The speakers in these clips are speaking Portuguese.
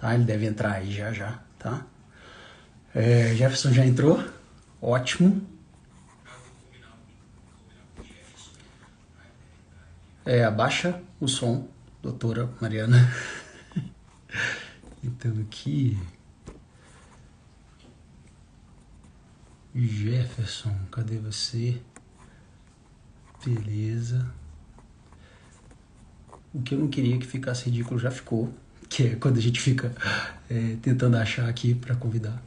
Tá? Ele deve entrar aí já já, tá? Jefferson já entrou? Ótimo. Abaixa o som, doutora Mariana. Então aqui, Jefferson, cadê você? Beleza. O que eu não queria que ficasse ridículo já ficou, que é quando a gente fica tentando achar aqui para convidar.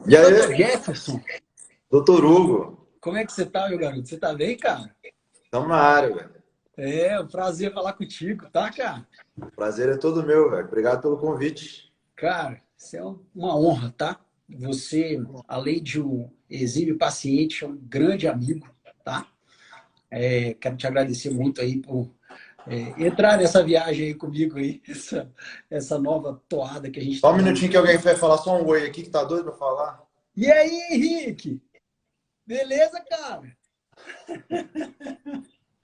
E Doutor aí, Jefferson, doutor Hugo? como é que você tá, meu garoto? Você tá bem, cara? Estamos na área, velho. É um prazer falar contigo, tá, cara? Prazer é todo meu, velho. Obrigado pelo convite. Cara, isso é uma honra, tá? Você, além de um exímio paciente, é um grande amigo, tá? Quero te agradecer muito aí por entrar nessa viagem aí comigo aí, essa nova toada que a gente Só está um dando. minutinho que alguém vai falar só um oi aqui que tá doido pra falar. E aí, Henrique? Beleza, cara?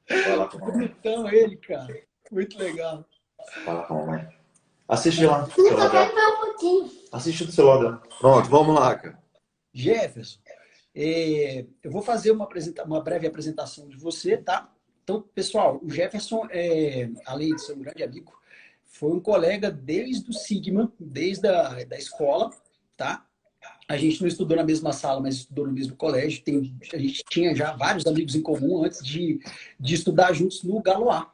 Vai lá com a mamãe. Bonitão ele, cara. Muito legal. Vai lá com a mamãe. Assiste lá. Eu só quero ver um pouquinho. Assiste do celular dela. Pronto, vamos lá, cara. Jefferson, eu vou fazer uma breve apresentação de você, tá? Então, pessoal, o Jefferson, além de ser um grande amigo, foi um colega desde o Sigma, desde da escola, tá? A gente não estudou na mesma sala, mas estudou no mesmo colégio. A gente tinha já vários amigos em comum antes de estudar juntos no Galois.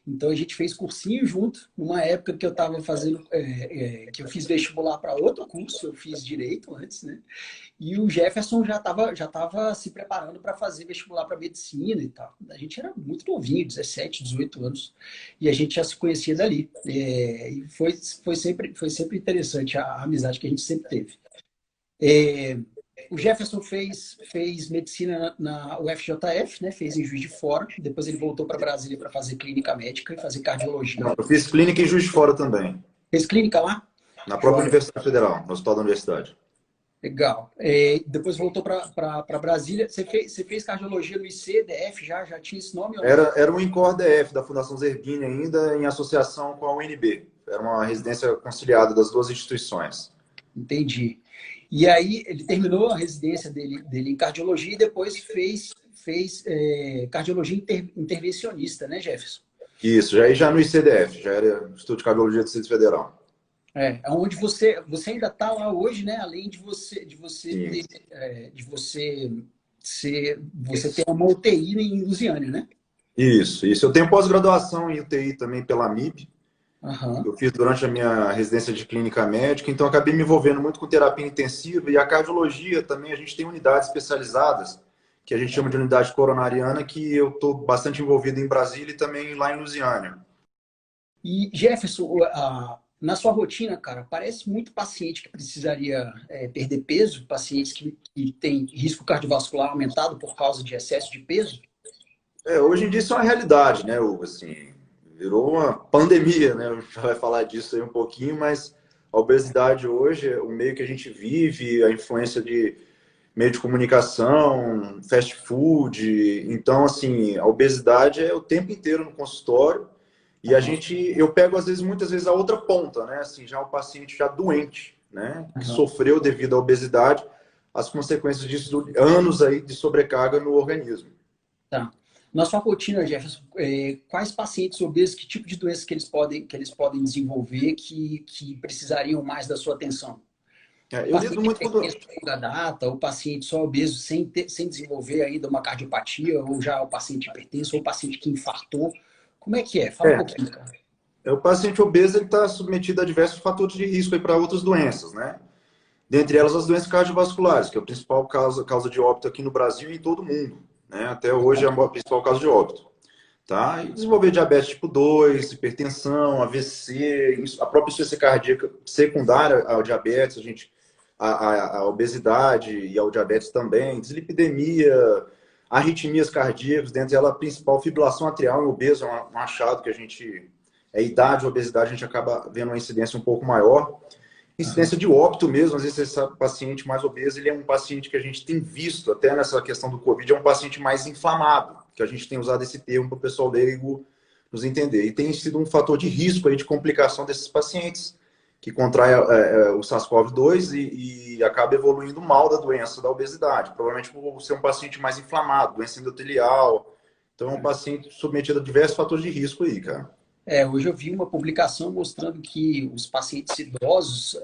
Então a gente fez cursinho junto, numa época que eu estava fazendo, que eu fiz vestibular para outro curso, eu fiz direito antes, né? E o Jefferson já tava se preparando para fazer vestibular para medicina e tal. A gente era muito novinho, 17, 18 anos, e a gente já se conhecia dali. E foi sempre interessante a amizade que a gente sempre teve. É, o Jefferson fez medicina na UFJF, né? Fez em Juiz de Fora. Depois ele voltou para Brasília para fazer clínica médica e fazer cardiologia. Não, eu fiz clínica em Juiz de Fora também. Fez clínica lá? Na própria Joia. Universidade Federal, no Hospital da Universidade. Legal. Depois voltou para Brasília. Você fez cardiologia no ICDF já? Já tinha esse nome ou não? Era o INCOR DF da Fundação Zerbini ainda, em associação com a UNB. Era uma residência conciliada das duas instituições. Entendi. E aí ele terminou a residência dele em cardiologia e depois fez cardiologia intervencionista, né, Jefferson? Isso, já no ICDF, já era Instituto de Cardiologia do Distrito Federal. Onde você ainda está lá hoje, né? Além de você Sim. ter, você ter uma UTI em Lusiânia, né? Isso. Eu tenho pós-graduação em UTI também pela MIB. Aham. Eu fiz durante a minha residência de clínica médica, então acabei me envolvendo muito com terapia intensiva e a cardiologia também. A gente tem unidades especializadas, que a gente chama de unidade coronariana, que eu estou bastante envolvido em Brasília e também lá em Lusiânia. E Jefferson, na sua rotina, cara, parece muito paciente que precisaria perder peso, pacientes que têm risco cardiovascular aumentado por causa de excesso de peso. Hoje em dia isso é uma realidade, né, Hugo? Assim, virou uma pandemia, né? A gente vai falar disso aí um pouquinho, mas a obesidade hoje é o meio que a gente vive, a influência de meio de comunicação, fast food. Então, assim, a obesidade é o tempo inteiro no consultório. E eu pego, às vezes, muitas vezes, a outra ponta, né? Assim, já o paciente já doente, né? Que Aham. sofreu devido à obesidade, as consequências disso, anos aí de sobrecarga no organismo. Tá. Na sua rotina, Jefferson, quais pacientes obesos, que tipo de doenças que eles podem desenvolver que precisariam mais da sua atenção? Eu lido Paciente muito com... hipertenso de longa data, ou paciente só obeso sem desenvolver ainda uma cardiopatia, ou já o paciente hipertenso, ou o paciente que infartou. Como é que é? Fala um É, pouquinho, cara. o paciente obeso está submetido a diversos fatores de risco para outras doenças, né? Dentre elas, as doenças cardiovasculares, que é a principal causa de óbito aqui no Brasil e em todo o mundo, né? Até hoje é a principal causa de óbito. Tá? E desenvolver diabetes tipo 2, hipertensão, AVC, a própria insuficiência cardíaca secundária ao diabetes, a obesidade e ao diabetes também, dislipidemia, arritmias cardíacas, dentre elas a principal fibrilação atrial em obeso, é um achado que a idade e obesidade, a gente acaba vendo uma incidência um pouco maior. Incidência de óbito mesmo, às vezes esse paciente mais obeso, ele é um paciente que a gente tem visto, até nessa questão do Covid, é um paciente mais inflamado, que a gente tem usado esse termo para o pessoal leigo nos entender. E tem sido um fator de risco aí de complicação desses pacientes, que contrai o SARS-CoV-2 e acaba evoluindo mal da doença, da obesidade. Provavelmente por ser um paciente mais inflamado, doença endotelial. Então é um paciente submetido a diversos fatores de risco aí, cara. Hoje eu vi uma publicação mostrando que os pacientes idosos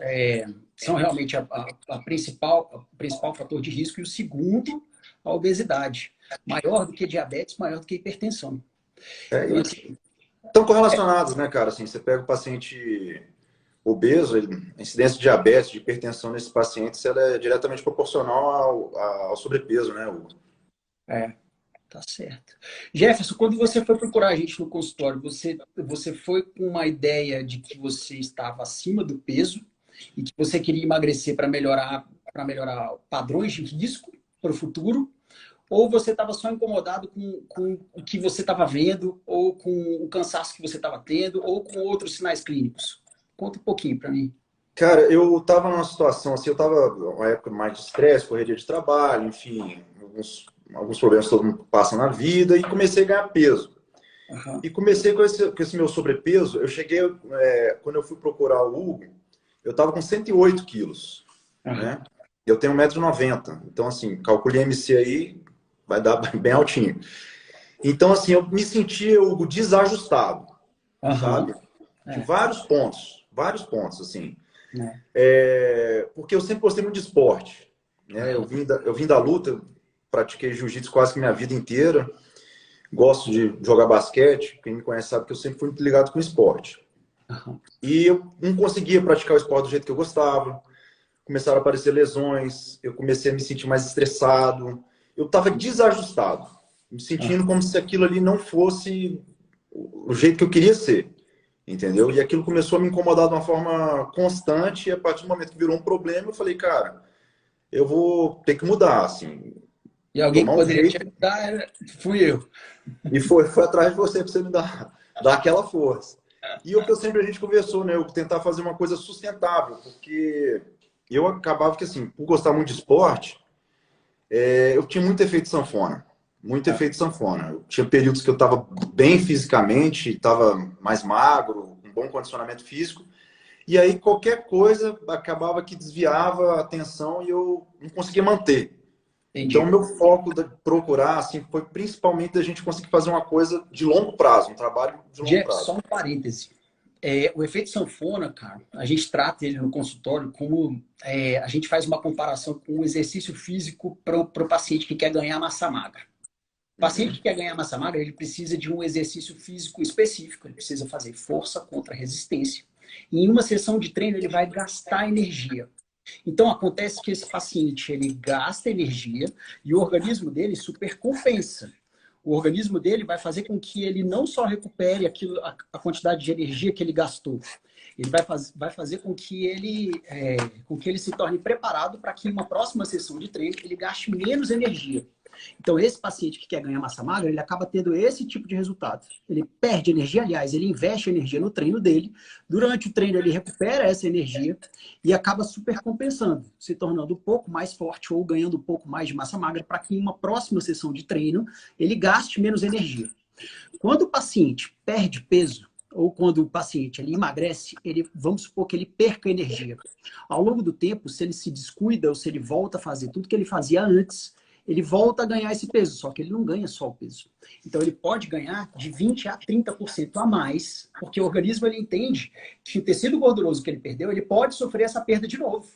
são realmente o principal fator de risco e o segundo, a obesidade. Maior do que diabetes, maior do que hipertensão. Então, assim, Estão correlacionados, né, cara? Assim, você pega o paciente obeso, a incidência de diabetes, de hipertensão nesses pacientes, ela é diretamente proporcional ao sobrepeso, né, Hugo? tá certo. Jefferson, quando você foi procurar a gente no consultório, você foi com uma ideia de que você estava acima do peso e que você queria emagrecer para melhorar padrões de risco para o futuro? Ou você estava só incomodado com o que você estava vendo, ou com o cansaço que você estava tendo, ou com outros sinais clínicos? Conta um pouquinho para mim. Cara, eu tava numa situação assim, eu tava numa época mais de estresse, correria de trabalho, enfim, alguns problemas que todo mundo passa na vida, e comecei a ganhar peso. Uhum. E comecei com esse meu sobrepeso, eu cheguei, quando eu fui procurar o Hugo, eu tava com 108 quilos, né? Eu tenho 1,90 m, então assim, calculei MC aí, vai dar bem altinho. Então assim, eu me sentia, Hugo, desajustado, Uhum. sabe? De vários pontos, assim. É. Porque eu sempre gostei muito de esporte, né? Eu vim da luta, pratiquei jiu-jitsu quase que minha vida inteira. Gosto de jogar basquete. Quem me conhece sabe que eu sempre fui muito ligado com esporte. Uhum. E eu não conseguia praticar o esporte do jeito que eu gostava. Começaram a aparecer lesões. Eu comecei a me sentir mais estressado. Eu estava desajustado. Me sentindo como se aquilo ali não fosse o jeito que eu queria ser. Entendeu? E aquilo começou a me incomodar de uma forma constante, e a partir do momento que virou um problema, eu falei, cara, eu vou ter que mudar, assim, E alguém que tomar um poderia te jeito. ajudar fui eu. E foi atrás de você para você me dar aquela força. E o que eu sempre a gente conversou, né? Eu tentar fazer uma coisa sustentável, porque eu acabava que, assim, por gostar muito de esporte, eu tinha muito efeito sanfona. Muito efeito sanfona. Eu tinha períodos que eu estava bem fisicamente, estava mais magro, com bom condicionamento físico. E aí qualquer coisa acabava que desviava a atenção e eu não conseguia manter. Então, Entendi. meu foco de procurar assim, foi principalmente a gente conseguir fazer uma coisa de longo prazo, um trabalho de longo Jeff, prazo. só um parêntese. O efeito sanfona, cara, a gente trata ele no consultório como a gente faz uma comparação com o exercício físico para o paciente que quer ganhar massa magra. O paciente Uhum. que quer ganhar massa magra, ele precisa de um exercício físico específico, ele precisa fazer força contra resistência. E em uma sessão de treino, ele vai gastar energia. Então, acontece que esse paciente, ele gasta energia e o organismo dele supercompensa. O organismo dele vai fazer com que ele não só recupere a quantidade de energia que ele gastou, ele vai fazer com que ele se torne preparado para que em uma próxima sessão de treino ele gaste menos energia. Então, esse paciente que quer ganhar massa magra, ele acaba tendo esse tipo de resultado. Ele perde energia, aliás, ele investe energia no treino dele. Durante o treino, ele recupera essa energia e acaba supercompensando, se tornando um pouco mais forte ou ganhando um pouco mais de massa magra para que em uma próxima sessão de treino ele gaste menos energia. Quando o paciente perde peso, ou quando o paciente ele emagrece, vamos supor que ele perca energia. Ao longo do tempo, se ele se descuida ou se ele volta a fazer tudo que ele fazia antes, ele volta a ganhar esse peso, só que ele não ganha só o peso. Então, ele pode ganhar de 20% a 30% a mais, porque o organismo ele entende que o tecido gorduroso que ele perdeu, ele pode sofrer essa perda de novo.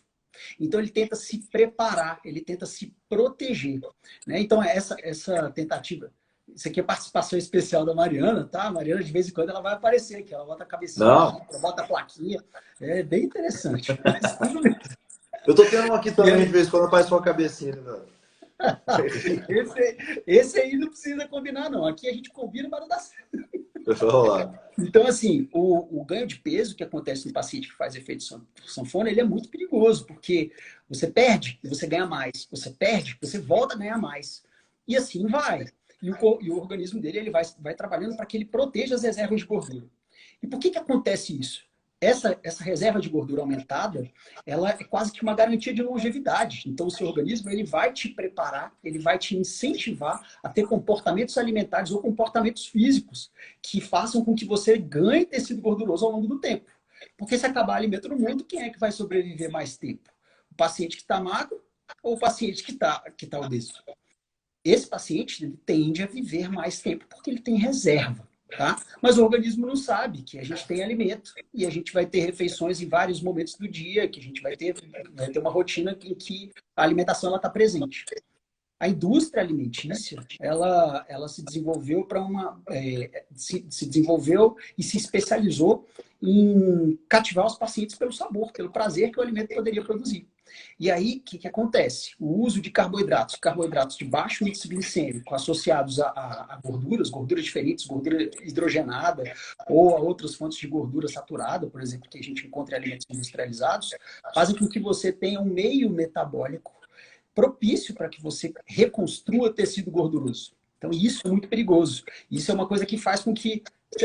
Então, ele tenta se preparar, ele tenta se proteger. Né? Então, essa tentativa... Isso aqui é participação especial da Mariana, tá? A Mariana, de vez em quando, ela vai aparecer aqui. Ela bota a cabecinha Não, aqui, bota a plaquinha. É bem interessante. eu tô tendo um aqui também, de vez em quando aparece uma cabecinha. Né? Esse aí não precisa combinar, não. Aqui a gente combina para não dar certo. Vamos lá. Então, assim, o ganho de peso que acontece no paciente que faz efeito sanfona, ele é muito perigoso, porque você perde e você ganha mais. Você perde, você volta a ganhar mais. E assim vai. E o organismo dele ele vai trabalhando para que ele proteja as reservas de gordura. E por que acontece isso? essa reserva de gordura aumentada, ela é quase que uma garantia de longevidade. Então, o seu organismo ele vai te preparar, ele vai te incentivar a ter comportamentos alimentares ou comportamentos físicos que façam com que você ganhe tecido gorduroso ao longo do tempo. Porque se acabar alimento no mundo, quem é que vai sobreviver mais tempo? O paciente que está magro ou o paciente que tá obeso? Esse paciente ele tende a viver mais tempo porque ele tem reserva. Tá? Mas o organismo não sabe que a gente tem alimento e a gente vai ter refeições em vários momentos do dia, que a gente vai ter uma rotina em que a alimentação está presente. A indústria alimentícia, ela se desenvolveu se desenvolveu e se especializou em cativar os pacientes pelo sabor, pelo prazer que o alimento poderia produzir. E aí, o que acontece? O uso de carboidratos de baixo índice glicêmico, associados a gorduras diferentes, gordura hidrogenada, ou a outras fontes de gordura saturada, por exemplo, que a gente encontra em alimentos industrializados, fazem com que você tenha um meio metabólico propício para que você reconstrua tecido gorduroso. Então, isso é muito perigoso. Isso é uma coisa que faz com que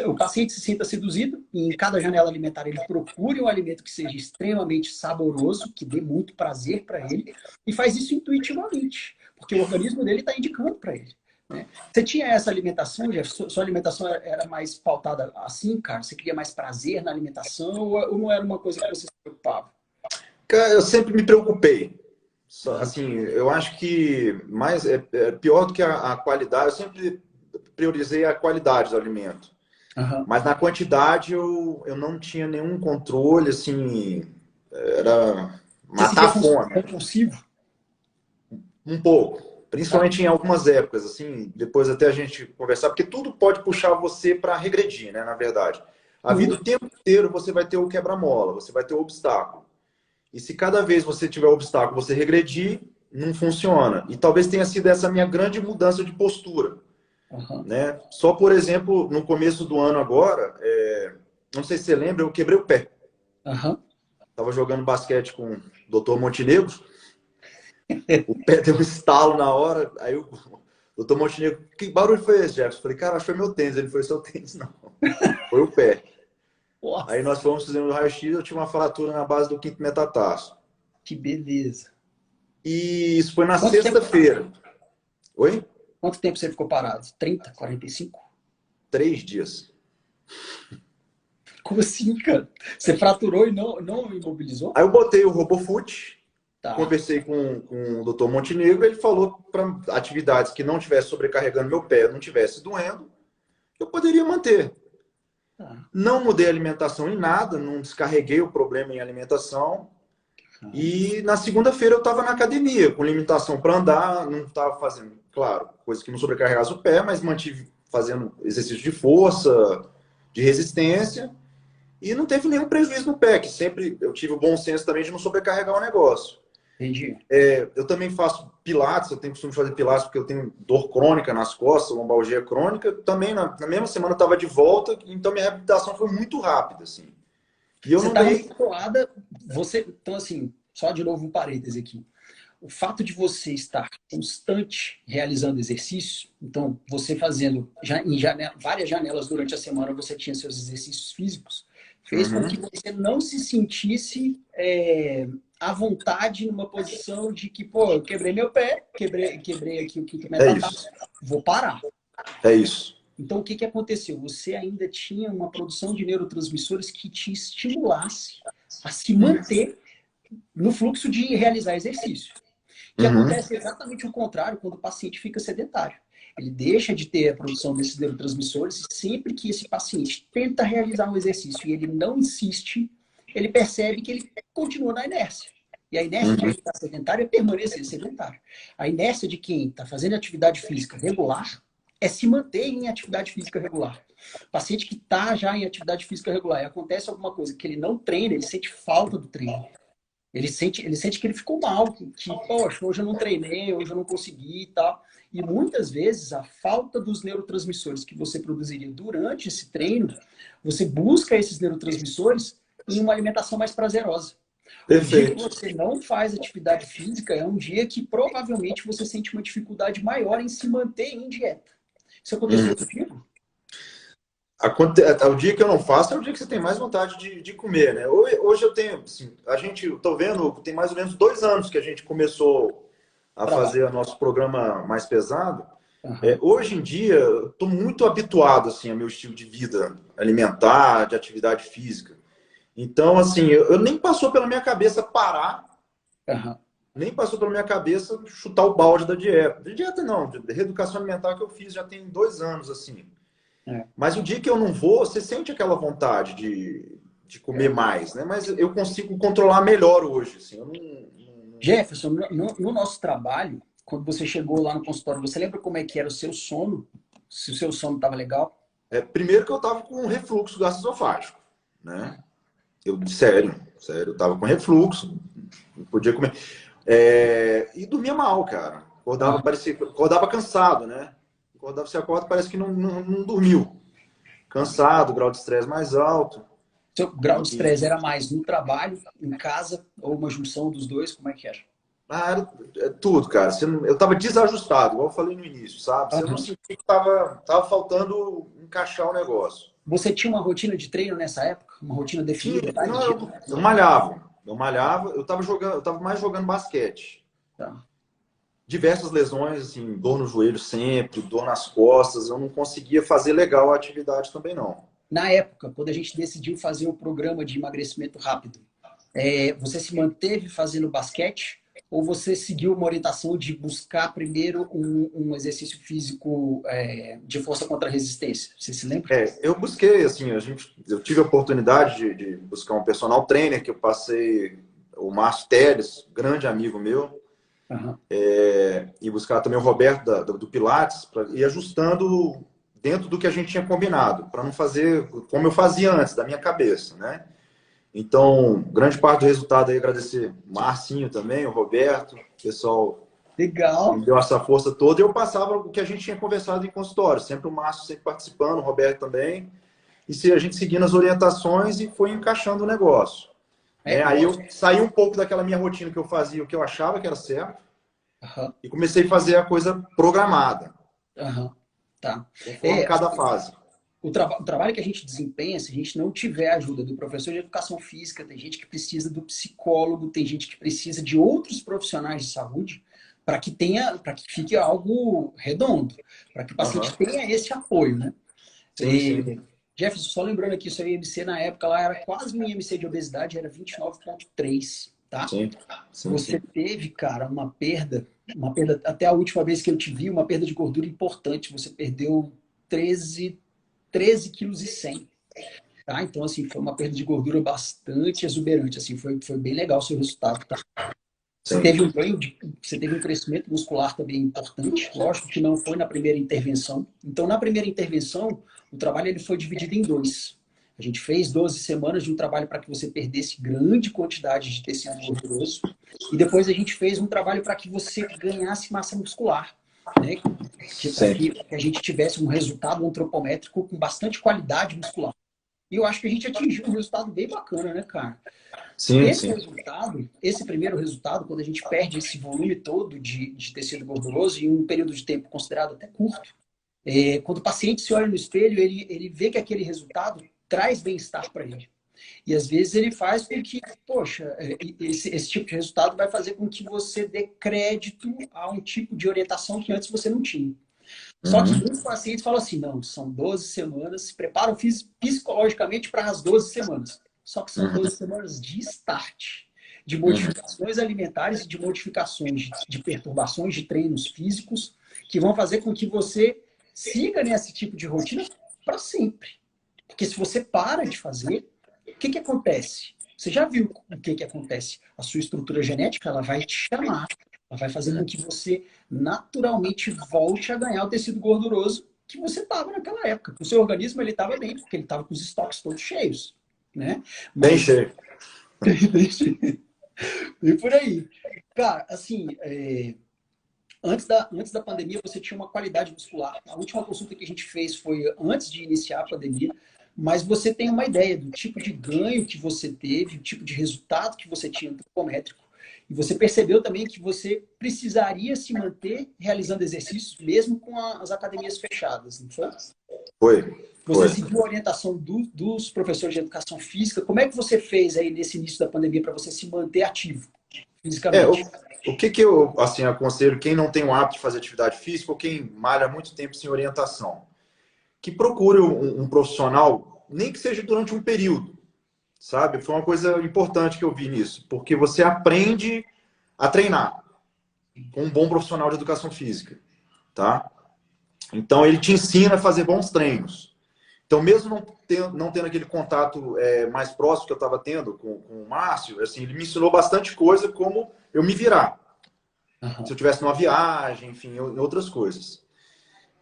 o paciente se sinta seduzido e em cada janela alimentar ele procure um alimento que seja extremamente saboroso, que dê muito prazer para ele, e faz isso intuitivamente, porque o organismo dele está indicando para ele. Né? Você tinha essa alimentação, Jeff? Sua alimentação era mais pautada assim, cara? Você queria mais prazer na alimentação ou não era uma coisa que você se preocupava? Cara, eu sempre me preocupei. Assim, eu acho que mais é pior do que a qualidade. Eu sempre priorizei a qualidade do alimento. Uhum. Mas na quantidade eu não tinha nenhum controle, assim, era matar a fome. Compulsivo? Um pouco. Principalmente em algumas épocas, assim, depois até a gente conversar, porque tudo pode puxar você para regredir, né, na verdade. A vida o tempo inteiro você vai ter o quebra-mola, você vai ter o obstáculo. E se cada vez você tiver obstáculo, você regredir, não funciona. E talvez tenha sido essa minha grande mudança de postura. Uhum. Né? Só, por exemplo, no começo do ano agora, não sei se você lembra, eu quebrei o pé. Uhum. Tava jogando basquete com o Dr. Montenegro. O pé deu um estalo na hora. Aí o Dr. Montenegro, que barulho foi esse, Jefferson? Eu falei, cara, acho que foi meu tênis. Ele foi seu tênis, não. Foi o pé. Nossa. Aí nós fomos fazendo o raio-x, eu tinha uma fratura na base do quinto metatarso. Que beleza. E isso foi na sexta-feira. Oi? Quanto tempo você ficou parado? 30, 45? 3 dias. Como assim, cara? Você fraturou e não imobilizou? Aí eu botei o RoboFoot, Tá. conversei com o Dr. Montenegro, ele falou para atividades que não estivesse sobrecarregando meu pé, não estivesse doendo, eu poderia manter. Tá. Não mudei a alimentação em nada, não descarreguei o problema em alimentação. E na segunda-feira eu estava na academia, com limitação para andar, não estava fazendo, claro, coisa que não sobrecarregasse o pé, mas mantive fazendo exercício de força, de resistência, e não teve nenhum prejuízo no pé, que sempre eu tive o bom senso também de não sobrecarregar o negócio. Entendi. Eu também faço pilates, eu tenho costume de fazer pilates porque eu tenho dor crônica nas costas, lombalgia crônica. Também na mesma semana eu estava de volta, então minha reabilitação foi muito rápida, assim. E eu você não dei... habituada, então assim, só de novo um parêntese aqui. O fato de você estar constante realizando exercício, então você fazendo várias janelas durante a semana, você tinha seus exercícios físicos, fez com que você não se sentisse à vontade numa posição de que, pô, eu quebrei meu pé, quebrei aqui o quinto metatarso, vou parar. É isso. Então, o que aconteceu? Você ainda tinha uma produção de neurotransmissores que te estimulasse a se manter no fluxo de realizar exercício. O que acontece exatamente o contrário quando o paciente fica sedentário. Ele deixa de ter a produção desses neurotransmissores e sempre que esse paciente tenta realizar um exercício e ele não insiste, ele percebe que ele continua na inércia. E a inércia de quem está sedentário é permanecer sedentário. A inércia de quem está fazendo atividade física regular é se manter em atividade física regular. O paciente que está já em atividade física regular e acontece alguma coisa que ele não treina, ele sente falta do treino. Ele sente que ele ficou mal, que poxa, hoje eu não treinei, hoje eu não consegui e tal. E muitas vezes a falta dos neurotransmissores que você produziria durante esse treino, você busca esses neurotransmissores em uma alimentação mais prazerosa. Perfeito. O dia que você não faz atividade física é um dia que provavelmente você sente uma dificuldade maior em se manter em dieta. Isso aconteceu contigo? O dia que eu não faço é o dia que você tem mais vontade de comer, né? Hoje eu tenho, assim, eu tô vendo, tem mais ou menos 2 anos que a gente começou a Trabalho. fazer o nosso programa mais pesado. Aham. Hoje em dia, eu tô muito habituado, assim, ao meu estilo de vida alimentar, de atividade física. Então, assim, eu nem passou pela minha cabeça parar, Aham. nem passou pela minha cabeça chutar o balde da dieta. De dieta não, de reeducação alimentar que eu fiz já tem 2 anos, assim. É. Mas o dia que eu não vou, você sente aquela vontade de comer mais, né? Mas eu consigo controlar melhor hoje, assim. Eu Jefferson, no nosso trabalho, quando você chegou lá no consultório, você lembra como é que era o seu sono? Se o seu sono estava legal? primeiro que eu tava com refluxo gastroesofágico, né? Sério, eu tava com refluxo, não podia comer. E dormia mal, cara. Aham. Acordava cansado, né? Você acorda, parece que não dormiu. Cansado, grau de estresse mais alto. Seu grau de estresse era mais no trabalho, em casa, ou uma junção dos dois? Como é que era? Tudo, cara. Eu tava desajustado, igual eu falei no início, sabe? Você não Aham. sentia que tava faltando encaixar o negócio. Você tinha uma rotina de treino nessa época? Uma rotina definida, tá? De Não, dia? eu malhava. Eu tava jogando, eu tava mais jogando basquete. Tá. Diversas lesões, assim, dor no joelho sempre, dor nas costas. Eu não conseguia fazer legal a atividade também, não. Na época, quando a gente decidiu fazer o programa de emagrecimento rápido, você se manteve fazendo basquete ou você seguiu uma orientação de buscar primeiro um exercício físico de força contra a resistência? Você se lembra? Eu busquei, assim, eu tive a oportunidade de buscar um personal trainer que eu passei, o Márcio Teles, grande amigo meu, Aham. e buscar também o Roberto do Pilates, para ir ajustando dentro do que a gente tinha combinado, para não fazer como eu fazia antes, da minha cabeça, né? Então, grande parte do resultado aí, agradecer o Marcinho também, o Roberto, o pessoal Legal. me deu essa força toda, e eu passava o que a gente tinha conversado em consultório, sempre o Márcio sempre participando, o Roberto também, e se a gente seguindo as orientações e foi encaixando o negócio. Né? Eu Aí eu gosto. saí um pouco daquela minha rotina que eu fazia, o que eu achava que era certo, Aham. e comecei a fazer a coisa programada, Aham. Tá. conforme cada fase. O trabalho que a gente desempenha, se a gente não tiver a ajuda do professor de educação física, tem gente que precisa do psicólogo, tem gente que precisa de outros profissionais de saúde para que fique algo redondo, para que o paciente Uhum. tenha esse apoio, né? Sim, sim. E, Jefferson, só lembrando aqui, o seu IMC na época lá era quase minha IMC de obesidade, era 29,3, tá? Sim, sim, Você sim. teve, cara, uma perda, até a última vez que eu te vi, uma perda de gordura importante. Você perdeu 13 quilos e 100, tá? Então, assim, foi uma perda de gordura bastante exuberante, assim, foi bem legal o seu resultado, tá? Sim. Você teve um crescimento muscular também importante, lógico que não foi na primeira intervenção. Então, na primeira intervenção, o trabalho ele foi dividido em dois. A gente fez 12 semanas de um trabalho para que você perdesse grande quantidade de tecido gorduroso, e depois a gente fez um trabalho para que você ganhasse massa muscular, né? Para Sim, que a gente tivesse um resultado antropométrico com bastante qualidade muscular. E eu acho que a gente atingiu um resultado bem bacana, né, cara? sim, Esse sim. resultado, esse primeiro resultado, quando a gente perde esse volume todo de tecido gorduroso em um período de tempo considerado até curto, quando o paciente se olha no espelho, ele vê que aquele resultado traz bem-estar para ele. E às vezes ele faz com que, poxa, esse tipo de resultado vai fazer com que você dê crédito a um tipo de orientação que antes você não tinha. Só que Uhum. muitos pacientes falam assim, não, são 12 semanas, se preparam psicologicamente para as 12 semanas. Só que são Uhum. 12 semanas de start, de Uhum. modificações alimentares e de modificações de perturbações de treinos físicos que vão fazer com que você siga nesse tipo de rotina para sempre. Porque se você para de fazer, o que acontece? Você já viu o que acontece? A sua estrutura genética ela vai te chamar, ela vai fazer com que você naturalmente volte a ganhar o tecido gorduroso que você estava naquela época. O seu organismo ele estava bem, porque ele estava com os estoques todos cheios, né? Bem Mas cheio. e por aí, cara, assim, antes da pandemia, você tinha uma qualidade muscular. A última consulta que a gente fez foi antes de iniciar a pandemia, mas você tem uma ideia do tipo de ganho que você teve, o tipo de resultado que você tinha antropométrico. E você percebeu também que você precisaria se manter realizando exercícios, mesmo com as academias fechadas, não foi? Foi. Você seguiu a orientação dos professores de educação física. Como é que você fez aí nesse início da pandemia para você se manter ativo fisicamente? O que eu assim, aconselho quem não tem o hábito de fazer atividade física ou quem malha há muito tempo sem orientação? Que procure um profissional, nem que seja durante um período, sabe? Foi uma coisa importante que eu vi nisso, porque você aprende a treinar com um bom profissional de educação física, tá? Então, ele te ensina a fazer bons treinos. Então, mesmo não tendo aquele contato mais próximo que eu estava tendo com o Márcio, assim, ele me ensinou bastante coisa como eu me virar. Se eu tivesse numa viagem, enfim, outras coisas.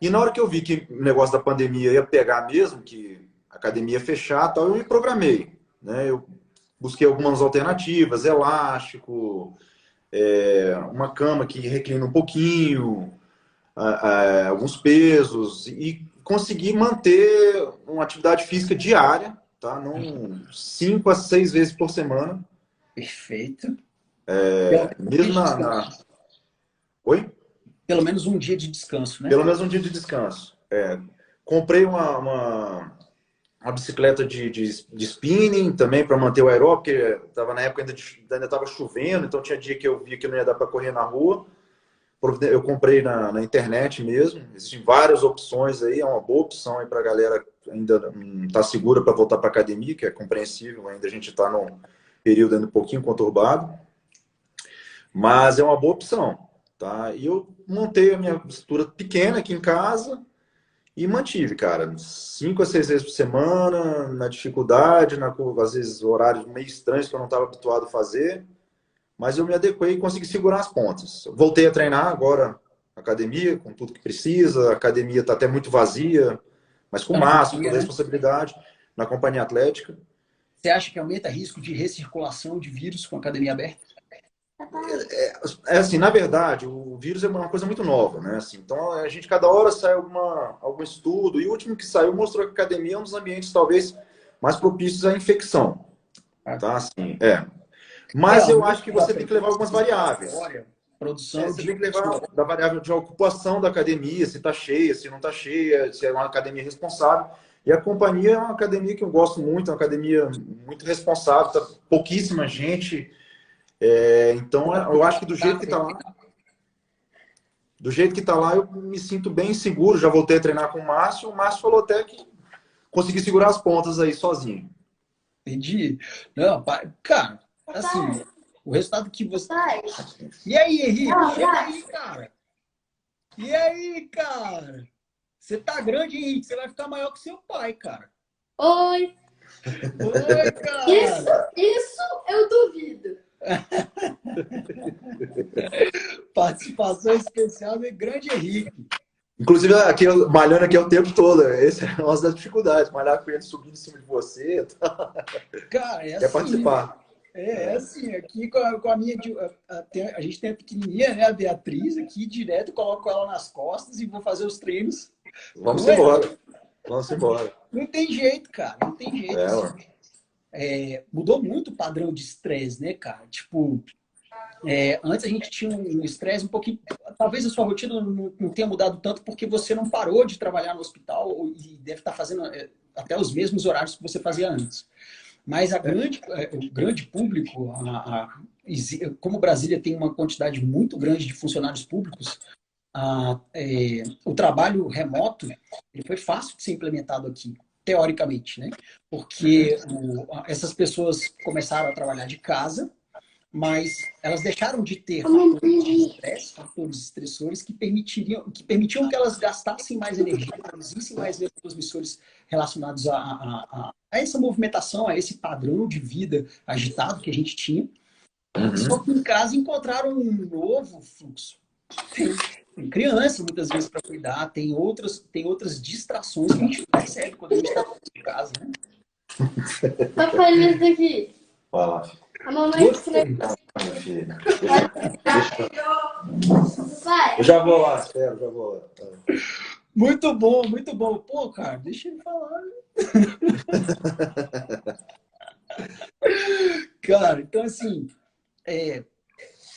E na hora que eu vi que o negócio da pandemia ia pegar mesmo, que a academia ia fechar, tal, eu me programei, né? Eu busquei algumas alternativas, elástico, uma cama que reclina um pouquinho, alguns pesos, e consegui manter uma atividade física diária, tá? Não 5 a 6 vezes por semana. Perfeito. Mesmo Oi? Pelo menos um dia de descanso, né? Pelo menos um dia de descanso. Comprei uma bicicleta de spinning também para manter o aeróbico, porque tava, na época ainda estava chovendo, então tinha dia que eu via que não ia dar para correr na rua. Eu comprei na internet mesmo. Existem várias opções aí, é uma boa opção aí para a galera que ainda não está segura para voltar para academia, que é compreensível, ainda a gente está num período ainda um pouquinho conturbado. Mas é uma boa opção, tá? E eu montei a minha estrutura pequena aqui em casa e mantive, cara, 5 a 6 vezes por semana, na dificuldade, às vezes horários meio estranhos que eu não estava habituado a fazer, mas eu me adequei e consegui segurar as pontas. Voltei a treinar agora na academia, com tudo que precisa, a academia está até muito vazia, mas com máximo, toda a responsabilidade, na companhia atlética. Você acha que aumenta risco de recirculação de vírus com a academia aberta? Assim, na verdade, o vírus é uma coisa muito nova, né? Assim, então, a gente, cada hora sai algum estudo, e o último que saiu mostrou que a academia é um dos ambientes, talvez, mais propícios à infecção. Tá? Assim, Mas eu acho que você tem que levar algumas variáveis. Você tem que levar da variável de ocupação da academia, se está cheia, se não está cheia, se é uma academia responsável. E a companhia é uma academia que eu gosto muito, é uma academia muito responsável, tá pouquíssima gente. Então, eu acho que do jeito que está lá, eu me sinto bem seguro. Já voltei a treinar com o Márcio. O Márcio falou até que consegui segurar as pontas aí sozinho. Entendi. Não, cara, assim, o resultado que você... E aí, Henrique? Chega aí, cara. E aí, cara? Você tá grande, Henrique. Você vai ficar maior que seu pai, cara. Oi. Oi, cara. Isso eu duvido. Participação especial do grande Henrique. Inclusive, aqui, malhando aqui o tempo todo. Essa é uma das dificuldades. Malhar com ele subindo em cima de você. Cara, Quer participar. Assim, aqui com a minha... A gente tem a pequenininha, né? A Beatriz aqui, direto, coloco ela nas costas e vou fazer os treinos. Vamos embora. Vamos embora. Não tem jeito, cara. Não tem jeito. Mudou muito o padrão de estresse, né, cara? Tipo, antes a gente tinha um estresse um pouquinho... Talvez a sua rotina não tenha mudado tanto porque você não parou de trabalhar no hospital e deve estar fazendo até os mesmos horários que você fazia antes. Mas o grande público, como Brasília tem uma quantidade muito grande de funcionários públicos, o trabalho remoto ele foi fácil de ser implementado aqui, teoricamente, né? Porque essas pessoas começaram a trabalhar de casa, mas elas deixaram de ter fatores de estresse, fatores estressores que permitiam que elas gastassem mais energia, produzissem mais neurotransmissores relacionados a essa movimentação, a esse padrão de vida agitado que a gente tinha. Só que em casa encontraram um novo fluxo. Tem criança, muitas vezes, para cuidar, tem outras distrações que a gente não percebe quando a gente está de casa, né? Papai, olha isso aqui. Fala. A mamãe escreveu. Eu já vou lá, espero, já vou lá. Muito bom, muito bom. Pô, cara, deixa ele falar. Cara, então assim,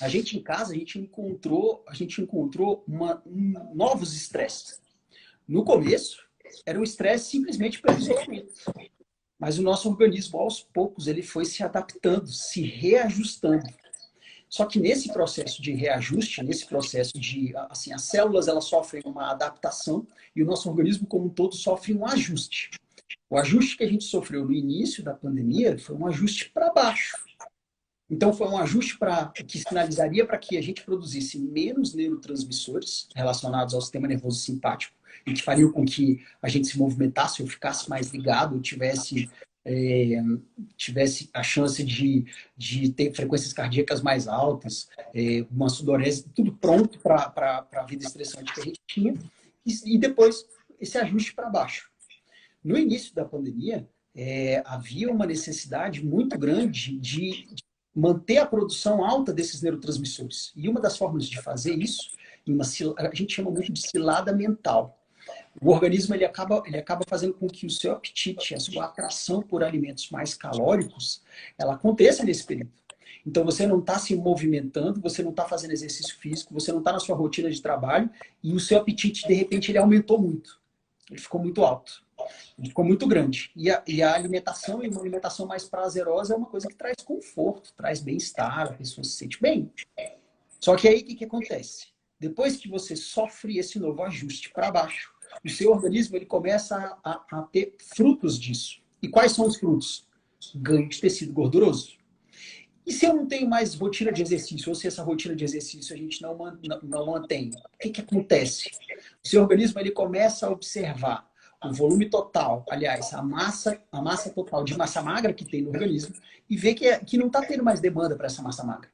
a gente em casa, a gente encontrou novos estresses. No começo, era um estresse simplesmente pelo isolamento. Mas o nosso organismo, aos poucos, ele foi se adaptando, se reajustando. Só que nesse processo de reajuste, nesse processo de, assim, as células elas sofrem uma adaptação e o nosso organismo como um todo sofre um ajuste. O ajuste que a gente sofreu no início da pandemia foi um ajuste para baixo. Então foi um ajuste que sinalizaria para que a gente produzisse menos neurotransmissores relacionados ao sistema nervoso simpático e que faria com que a gente se movimentasse, ou ficasse mais ligado, tivesse a chance de ter frequências cardíacas mais altas, uma sudorese, tudo pronto para a vida estressante que a gente tinha, e depois esse ajuste para baixo. No início da pandemia, havia uma necessidade muito grande de manter a produção alta desses neurotransmissores. E uma das formas de fazer isso, a gente chama muito de cilada mental. O organismo ele acaba fazendo com que o seu apetite, a sua atração por alimentos mais calóricos, ela aconteça nesse período. Então você não está se movimentando, você não está fazendo exercício físico, você não está na sua rotina de trabalho e o seu apetite, de repente, ele aumentou muito. Ele ficou muito alto. Ele ficou muito grande. E a alimentação, e uma alimentação mais prazerosa, é uma coisa que traz conforto, traz bem-estar, a pessoa se sente bem. Só que aí o que acontece? Depois que você sofre esse novo ajuste para baixo, o seu organismo ele começa a ter frutos disso. E quais são os frutos? Ganho de tecido gorduroso. E se eu não tenho mais rotina de exercício, ou se essa rotina de exercício a gente não mantém, o que acontece? O seu organismo ele começa a observar o volume total, aliás, a massa total de massa magra que tem no organismo, e vê que não está tendo mais demanda para essa massa magra.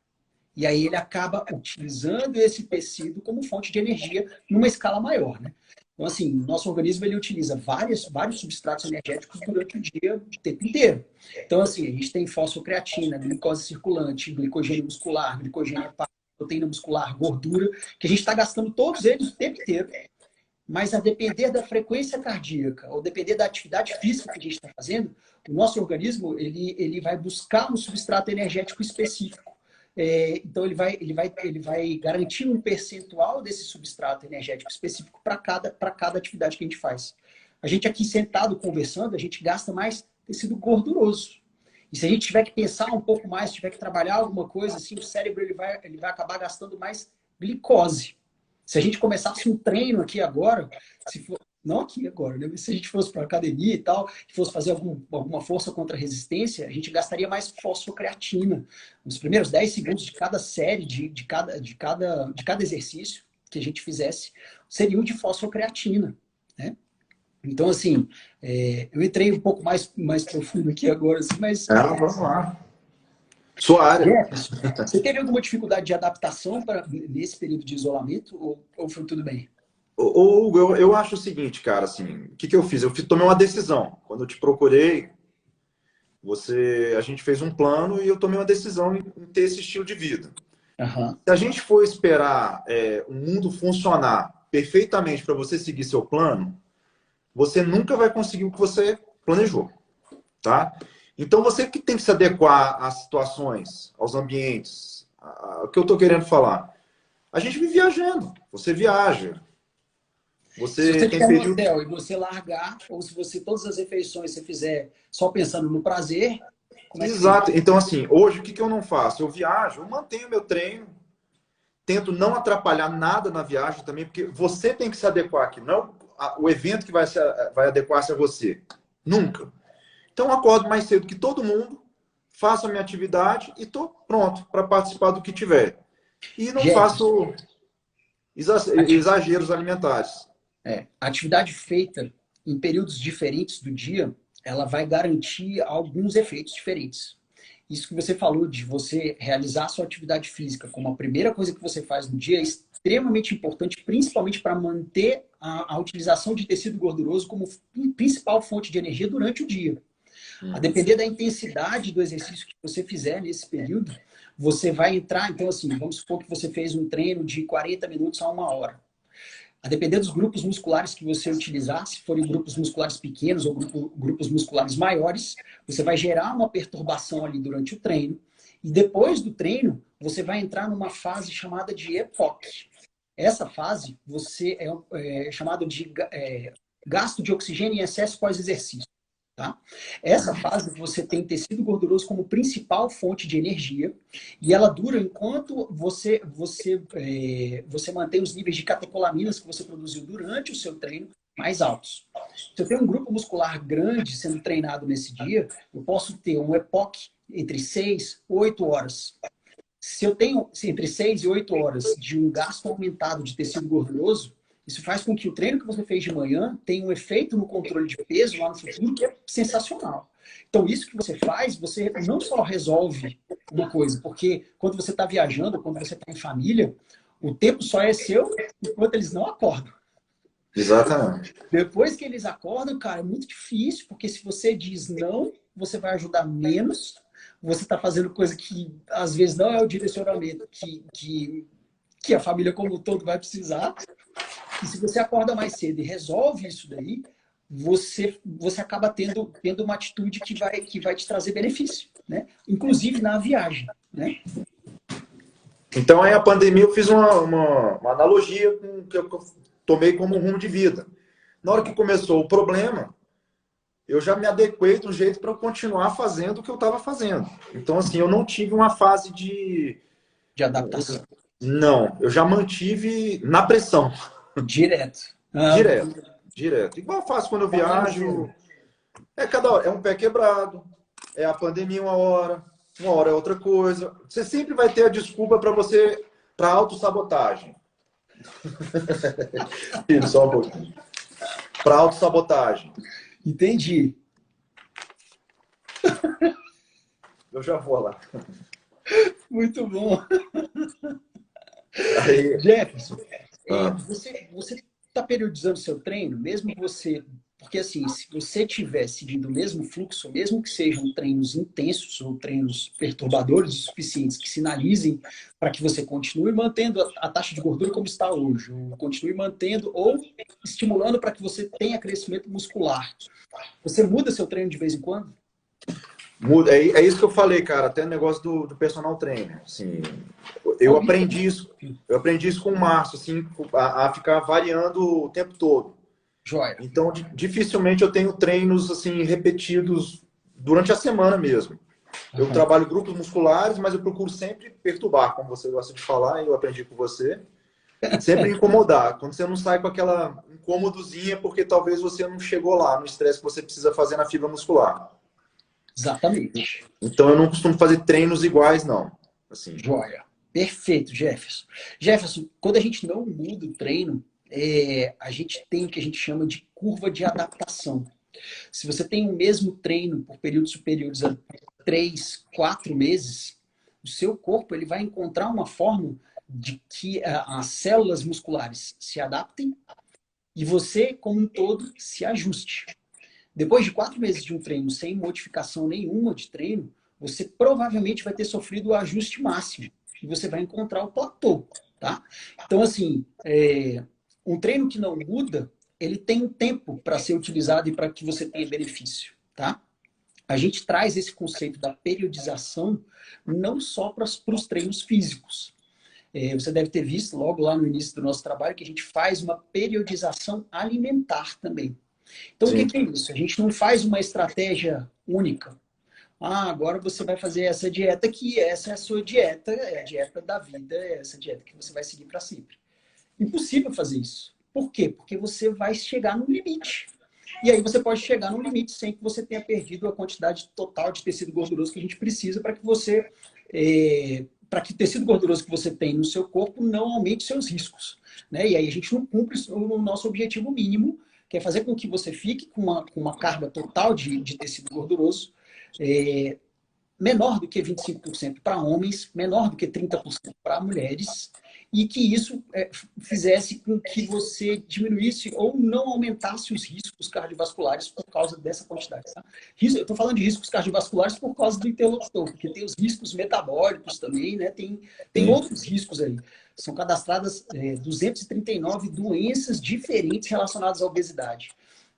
E aí ele acaba utilizando esse tecido como fonte de energia numa escala maior, né? Então, assim, o nosso organismo ele utiliza vários substratos energéticos durante o dia, o tempo inteiro. Então, assim, a gente tem fosfocreatina, glicose circulante, glicogênio muscular, glicogênio hepático, proteína muscular, gordura, que a gente está gastando todos eles o tempo inteiro. Mas a depender da frequência cardíaca, ou depender da atividade física que a gente está fazendo, o nosso organismo ele vai buscar um substrato energético específico. Então, ele vai garantir um percentual desse substrato energético específico para cada atividade que a gente faz. A gente aqui sentado conversando, a gente gasta mais tecido gorduroso. E se a gente tiver que pensar um pouco mais, tiver que trabalhar alguma coisa, assim, o cérebro ele vai acabar gastando mais glicose. Se a gente começasse um treino aqui agora, não aqui agora, né? Se a gente fosse para academia e tal, fosse fazer alguma força contra a resistência, a gente gastaria mais fosfocreatina. Nos primeiros 10 segundos de cada série, de cada exercício que a gente fizesse, seriam de fosfocreatina, né? Então, assim, eu entrei um pouco mais profundo aqui agora, assim, mas... vamos lá. Sua área. Você teve alguma dificuldade de adaptação nesse período de isolamento ou foi tudo bem? Hugo, eu acho o seguinte, cara, assim, o que eu fiz? Eu tomei uma decisão. Quando eu te procurei, a gente fez um plano e eu tomei uma decisão em ter esse estilo de vida. Uhum. Se a gente for esperar o mundo funcionar perfeitamente para você seguir seu plano, você nunca vai conseguir o que você planejou, tá? Então, você que tem que se adequar às situações, aos ambientes. O que eu estou querendo falar? A gente vive viajando. Você viaja. Se você tem estiver no hotel e você largar, ou se você todas as refeições você fizer só pensando no prazer, como é que Exato. Então, assim, hoje o que eu não faço? Eu viajo, eu mantenho meu treino, tento não atrapalhar nada na viagem também, porque você tem que se adequar aqui. Não o evento que vai adequar-se a você. Nunca. Então, eu acordo mais cedo que todo mundo, faço a minha atividade e estou pronto para participar do que tiver. E não faço exageros alimentares. A atividade feita em períodos diferentes do dia, ela vai garantir alguns efeitos diferentes. Isso que você falou de você realizar a sua atividade física como a primeira coisa que você faz no dia é extremamente importante, principalmente para manter a utilização de tecido gorduroso como principal fonte de energia durante o dia. A depender da intensidade do exercício que você fizer nesse período, você vai entrar... Então, assim, vamos supor que você fez um treino de 40 minutos a 1 hora. A depender dos grupos musculares que você utilizar, se forem grupos musculares pequenos ou grupos musculares maiores, você vai gerar uma perturbação ali durante o treino. E depois do treino, você vai entrar numa fase chamada de EPOC. Essa fase você é chamada de gasto de oxigênio em excesso pós-exercício. Tá? Essa fase você tem tecido gorduroso como principal fonte de energia e ela dura enquanto você mantém os níveis de catecolaminas que você produziu durante o seu treino mais altos. Se eu tenho um grupo muscular grande sendo treinado nesse dia, eu posso ter um EPOC entre 6 e 8 horas. Se eu tenho entre 6 e 8 horas de um gasto aumentado de tecido gorduroso, isso faz com que o treino que você fez de manhã tenha um efeito no controle de peso lá no futuro que é sensacional. Então, isso que você faz, você não só resolve uma coisa, porque quando você está viajando, quando você está em família, o tempo só é seu enquanto eles não acordam. Exatamente. Depois que eles acordam, cara, é muito difícil, porque se você diz não, você vai ajudar menos, você está fazendo coisa que às vezes não é o direcionamento que a família como um todo vai precisar. E se você acorda mais cedo e resolve isso daí, você acaba tendo uma atitude que vai te trazer benefício, né? Inclusive na viagem, né? Então, aí a pandemia eu fiz uma analogia com o que eu tomei como rumo de vida. Na hora que começou o problema, eu já me adequei de um jeito para continuar fazendo o que eu estava fazendo. Então, assim, eu não tive uma fase de adaptação. Não, eu já mantive na pressão. Direto. Direto. Igual eu faço quando eu viajo. Cada hora. É um pé quebrado, é a pandemia uma hora é outra coisa. Você sempre vai ter a desculpa para autossabotagem. Só um pouquinho. Para autossabotagem. Entendi. Eu já vou lá. Muito bom. Aí... Jefferson, você está periodizando seu treino, mesmo você... Porque, assim, se você estiver seguindo o mesmo fluxo, mesmo que sejam treinos intensos ou treinos perturbadores o suficientes que sinalizem para que você continue mantendo a taxa de gordura como está hoje, ou continue mantendo ou estimulando para que você tenha crescimento muscular, você muda seu treino de vez em quando? Muda. É isso que eu falei, cara. Até o negócio do personal trainer. Assim, eu aprendi isso com o Márcio, assim, a ficar variando o tempo todo. Joia. Então, dificilmente eu tenho treinos assim repetidos durante a semana mesmo. Eu trabalho grupos musculares, mas eu procuro sempre perturbar, como você gosta de falar, e eu aprendi com você. Sempre incomodar. Quando você não sai com aquela incômodozinha, porque talvez você não chegou lá no estresse que você precisa fazer na fibra muscular. Exatamente. Então eu não costumo fazer treinos iguais, não. Assim. Joia. Perfeito, Jefferson. Jefferson, quando a gente não muda o treino, a gente tem o que a gente chama de curva de adaptação. Se você tem o mesmo treino por períodos superiores a 3, 4 meses, o seu corpo ele vai encontrar uma forma de que as células musculares se adaptem e você, como um todo, se ajuste. Depois de 4 meses de um treino sem modificação nenhuma de treino, você provavelmente vai ter sofrido o ajuste máximo e você vai encontrar o platô, tá? Então, assim, um treino que não muda, ele tem um tempo para ser utilizado e para que você tenha benefício, tá? A gente traz esse conceito da periodização não só para os treinos físicos. Você deve ter visto logo lá no início do nosso trabalho que a gente faz uma periodização alimentar também. Então, o que é isso? A gente não faz uma estratégia única. Agora você vai fazer essa dieta aqui, essa é a sua dieta, é a dieta da vida, é essa dieta que você vai seguir para sempre. Impossível fazer isso. Por quê? Porque você vai chegar no limite. E aí você pode chegar no limite sem que você tenha perdido a quantidade total de tecido gorduroso que a gente precisa para que você... para que o tecido gorduroso que você tem no seu corpo não aumente seus riscos. Né? E aí a gente não cumpre o nosso objetivo mínimo, que é fazer com que você fique com uma carga total de tecido gorduroso menor do que 25% para homens, menor do que 30% para mulheres, e que isso fizesse com que você diminuísse ou não aumentasse os riscos cardiovasculares por causa dessa quantidade. Tá? Eu estou falando de riscos cardiovasculares por causa do interlocutor, porque tem os riscos metabólicos também, né? Tem outros riscos aí. São cadastradas 239 doenças diferentes relacionadas à obesidade.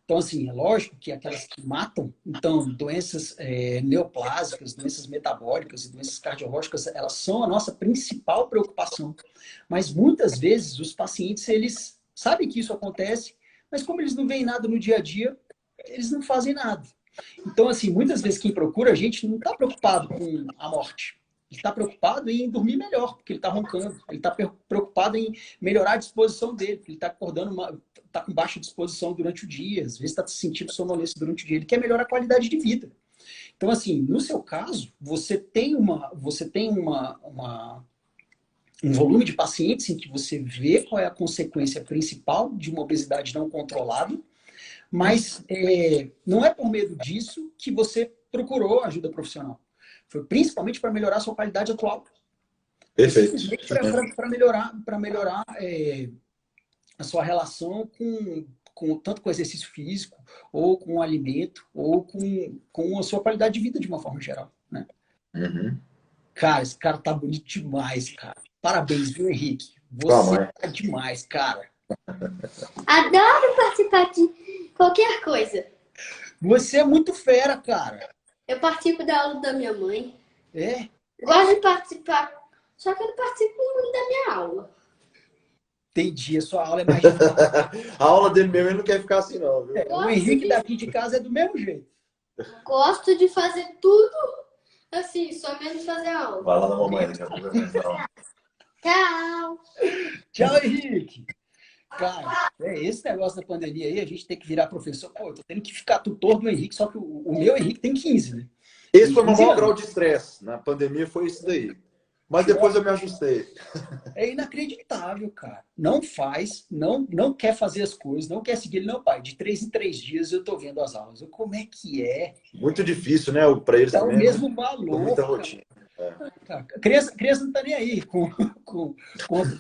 Então, assim, é lógico que aquelas que matam, então, doenças neoplásicas, doenças metabólicas e doenças cardiológicas, elas são a nossa principal preocupação. Mas muitas vezes os pacientes, eles sabem que isso acontece, mas como eles não veem nada no dia a dia, eles não fazem nada. Então, assim, muitas vezes quem procura a gente não está preocupado com a morte. Ele está preocupado em dormir melhor, porque ele está roncando. Ele está preocupado em melhorar a disposição dele, porque ele está acordando, está com baixa disposição durante o dia, às vezes está se sentindo sonolência durante o dia. Ele quer melhorar a qualidade de vida. Então, assim, no seu caso, você tem um volume de pacientes em que você vê qual é a consequência principal de uma obesidade não controlada, mas não é por medo disso que você procurou ajuda profissional. Foi principalmente para melhorar a sua qualidade atual. Perfeito. Para melhorar a sua relação tanto com o exercício físico, ou com o alimento, ou com a sua qualidade de vida de uma forma geral, né? Uhum. Cara, esse cara tá bonito demais, cara. Parabéns, viu, Henrique? Você tá demais, cara. Adoro participar de qualquer coisa. Você é muito fera, cara. Eu participo da aula da minha mãe. É? Gosto de participar, só que eu não participo muito da minha aula. Entendi, a sua aula é mais difícil. A aula dele mesmo, ele não quer ficar assim, não, viu? O Henrique daqui de casa é do mesmo jeito. Gosto de fazer tudo assim, só menos fazer aula. Vai lá na mamãe daqui a pouco. Tchau! Tchau, Henrique. Cara, esse negócio da pandemia aí, a gente tem que virar professor. Pô, eu tô tendo que ficar tutor do Henrique, só que o meu Henrique tem 15, né? Esse foi o meu maior grau de estresse. Na pandemia foi isso daí. Mas depois eu me ajustei. É inacreditável, cara. Não faz, não quer fazer as coisas, não quer seguir ele. Não, pai, de 3 em 3 dias eu tô vendo as aulas. Como é que é? Muito difícil, né? Para eles Dá o também. mesmo Né? valor. Muita rotina. Cara, criança não tá nem aí com o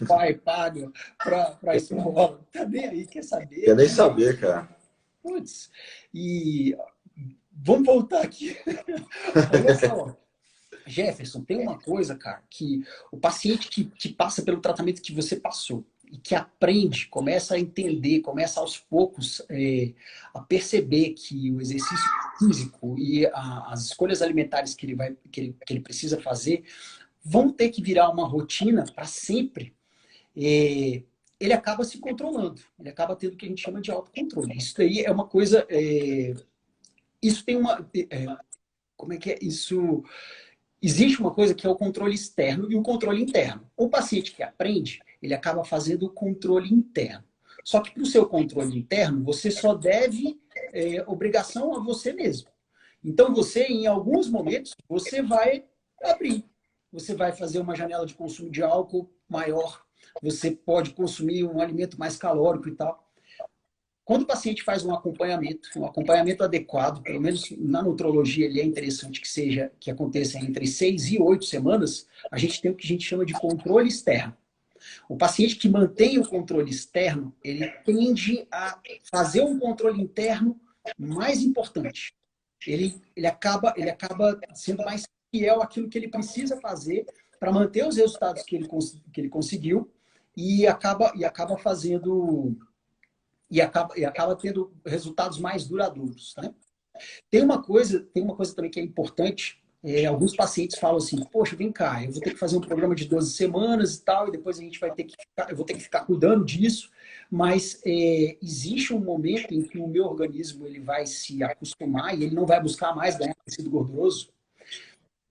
pai paga pra escola. Não tá nem aí, quer saber? Quer nem saber, cara. Putz, e vamos voltar aqui. Olha só. Jefferson, tem uma coisa, cara, que o paciente que passa pelo tratamento que você passou e que aprende, começa a entender, começa aos poucos a perceber que o exercício físico e as escolhas alimentares que ele precisa fazer vão ter que virar uma rotina para sempre. Ele acaba se controlando, ele acaba tendo o que a gente chama de autocontrole. Isso daí é uma coisa... isso tem uma... como é que é? Isso... Existe uma coisa que é o controle externo e o controle interno. O paciente que aprende, ele acaba fazendo o controle interno. Só que para o seu controle interno, você só deve obrigação a você mesmo. Então, você, em alguns momentos, você vai abrir. Você vai fazer uma janela de consumo de álcool maior. Você pode consumir um alimento mais calórico e tal. Quando o paciente faz um acompanhamento adequado, pelo menos na nutrologia ele é interessante que aconteça entre 6 e 8 semanas, a gente tem o que a gente chama de controle externo. O paciente que mantém o controle externo, ele tende a fazer um controle interno mais importante. Ele acaba sendo mais fiel àquilo que ele precisa fazer para manter os resultados que ele conseguiu e acaba fazendo... E acaba tendo resultados mais duradouros, né? Tem uma coisa também que é importante. Alguns pacientes falam assim, poxa, vem cá, eu vou ter que fazer um programa de 12 semanas e tal, e depois eu vou ter que ficar cuidando disso, mas existe um momento em que o meu organismo ele vai se acostumar e ele não vai buscar mais ganhar tecido gorduroso.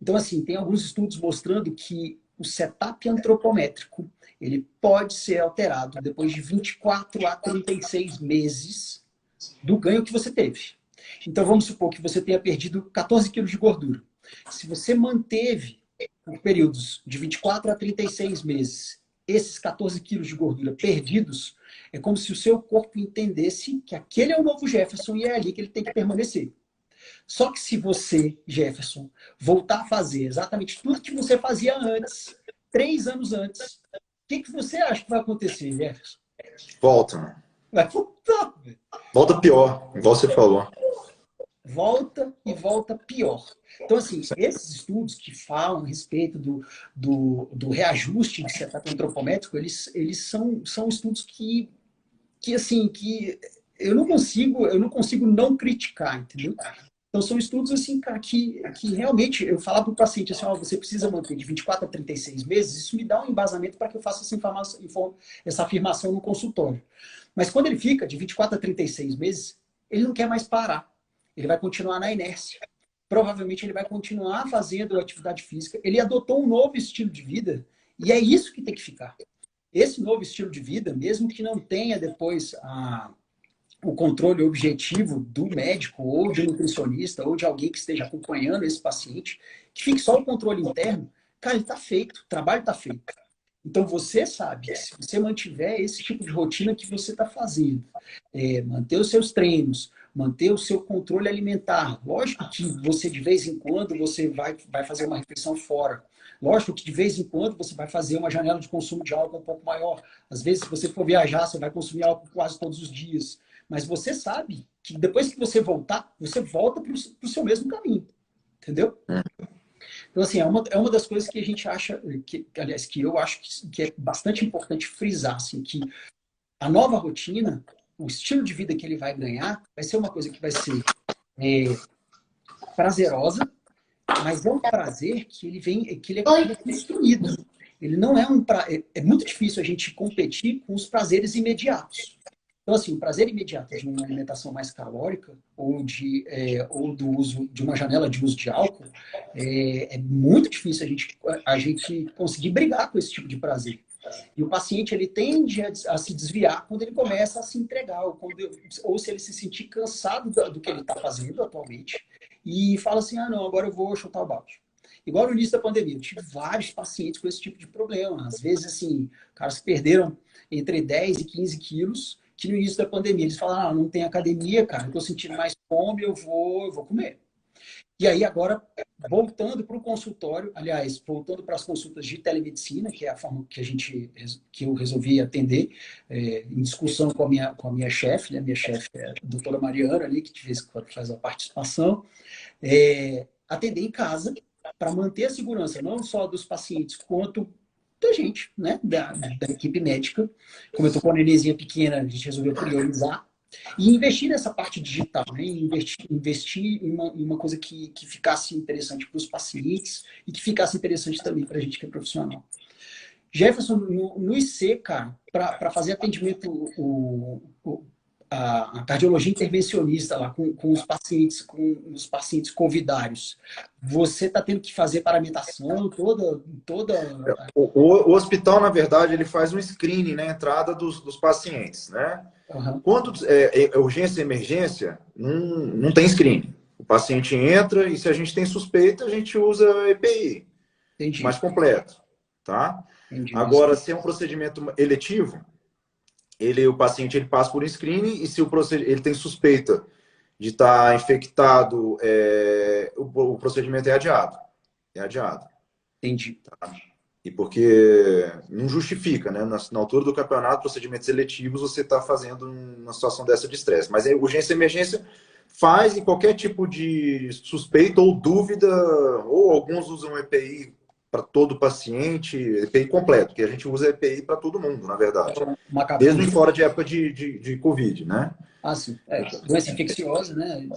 Então, assim, tem alguns estudos mostrando que o setup antropométrico ele pode ser alterado depois de 24 a 36 meses do ganho que você teve. Então, vamos supor que você tenha perdido 14 quilos de gordura. Se você manteve por períodos de 24 a 36 meses esses 14 quilos de gordura perdidos, é como se o seu corpo entendesse que aquele é o novo Jefferson e é ali que ele tem que permanecer. Só que se você, Jefferson, voltar a fazer exatamente tudo que você fazia antes, 3 anos antes, o que você acha que vai acontecer, Jefferson? Volta. Vai voltar. Volta pior, igual você falou. Volta e volta pior. Então, assim, esses estudos que falam a respeito do reajuste de setup antropométrico, eles são estudos que eu não consigo não criticar, entendeu? Então, são estudos, assim, cara, que realmente, eu falar para o paciente, assim, ó, você precisa manter de 24 a 36 meses, isso me dá um embasamento para que eu faça essa afirmação no consultório. Mas quando ele fica de 24 a 36 meses, ele não quer mais parar. Ele vai continuar na inércia. Provavelmente ele vai continuar fazendo atividade física. Ele adotou um novo estilo de vida e é isso que tem que ficar. Esse novo estilo de vida, mesmo que não tenha depois o controle objetivo do médico ou do nutricionista ou de alguém que esteja acompanhando esse paciente, que fique só o controle interno, cara, ele está feito, o trabalho está feito. Então, você sabe que se você mantiver esse tipo de rotina que você está fazendo, manter os seus treinos, manter o seu controle alimentar, lógico que você, de vez em quando, você vai fazer uma refeição fora. Lógico que, de vez em quando, você vai fazer uma janela de consumo de álcool um pouco maior. Às vezes, se você for viajar, você vai consumir álcool quase todos os dias. Mas você sabe que depois que você voltar, você volta para o seu mesmo caminho. Entendeu? Então, assim, é uma das coisas que a gente acha, aliás, que eu acho que é bastante importante frisar, assim, que a nova rotina, o estilo de vida que ele vai ganhar, vai ser uma coisa que vai ser prazerosa, mas é um prazer que ele é construído. Ele não é é muito difícil a gente competir com os prazeres imediatos. Então, assim, o prazer imediato de uma alimentação mais calórica ou do uso de uma janela de uso de álcool é muito difícil a gente conseguir brigar com esse tipo de prazer. E o paciente, ele tende a se desviar quando ele começa a se entregar, ou se ele se sentir cansado do que ele está fazendo atualmente e fala assim, não, agora eu vou chutar o balde. Igual no início da pandemia, eu tive vários pacientes com esse tipo de problema. Às vezes, assim, caras perderam entre 10 e 15 quilos, que no início da pandemia eles falaram, não tem academia, cara, eu tô sentindo mais fome, eu vou comer. E aí agora, voltando para o consultório, aliás, voltando para as consultas de telemedicina, que é a forma que eu resolvi atender, em discussão com a minha chefe, né? Minha chefe é a doutora Mariana ali, que de vez em quando faz a participação, atender em casa para manter a segurança, não só dos pacientes, quanto da gente, né? Da equipe médica. Como eu estou com uma nenenzinha pequena, a gente resolveu priorizar e investir nessa parte digital, né? Investir em uma coisa que ficasse interessante para os pacientes e que ficasse interessante também para a gente que é profissional. Jefferson, no IC, cara, para fazer atendimento, a cardiologia intervencionista lá com os pacientes covidários, você está tendo que fazer paramentação toda... O hospital, na verdade, ele faz um screening na entrada dos pacientes, né? Uhum. Quando é urgência e emergência, não tem screening. O paciente entra e se a gente tem suspeita, a gente usa EPI. Entendi. Mais completo, tá? Entendi. Agora, se é um procedimento eletivo, o paciente passa por um screening e se ele tem suspeita de estar infectado, o procedimento é adiado. É adiado. Entendi. Tá? E porque não justifica, né? Na altura do campeonato, procedimentos eletivos, você está fazendo uma situação dessa de estresse. Mas urgência e emergência faz em qualquer tipo de suspeita ou dúvida, ou alguns usam EPI para todo paciente, EPI completo, porque a gente usa EPI para todo mundo, na verdade. Mesmo fora de época de Covid, né? Ah, sim. Doença infecciosa, né?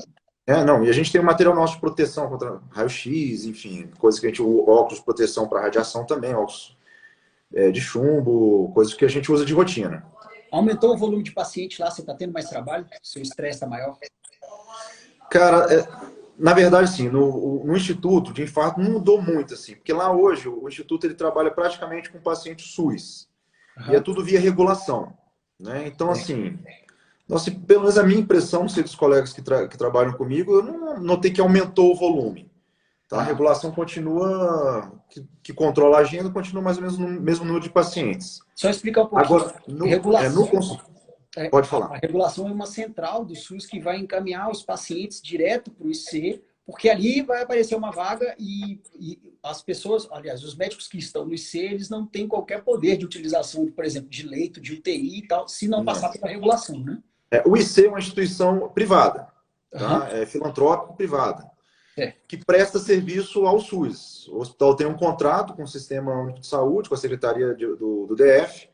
Não, e a gente tem um material nosso de proteção contra raio-x, enfim, coisas que a gente óculos de proteção para radiação também, óculos de chumbo, coisas que a gente usa de rotina. Aumentou o volume de paciente lá? Você está tendo mais trabalho? Seu estresse está maior? Cara, na verdade, sim, no Instituto de Infarto não mudou muito, assim, porque lá hoje o Instituto ele trabalha praticamente com paciente SUS. Uhum. E é tudo via regulação, né? Então, assim... Nossa, pelo menos a minha impressão, não sei dos colegas que trabalham comigo, eu não notei que aumentou o volume. Tá? A regulação continua, que controla a agenda, continua mais ou menos no mesmo número de pacientes. Só explicar um pouquinho. Agora, pode falar. A regulação é uma central do SUS que vai encaminhar os pacientes direto para o IC, porque ali vai aparecer uma vaga e as pessoas, aliás, os médicos que estão no IC, eles não têm qualquer poder de utilização, por exemplo, de leito, de UTI e tal, se não passar pela regulação, né? O IC é uma instituição privada, tá? É filantrópico-privada, que presta serviço ao SUS. O hospital tem um contrato com o Sistema Único de Saúde, com a Secretaria do DF,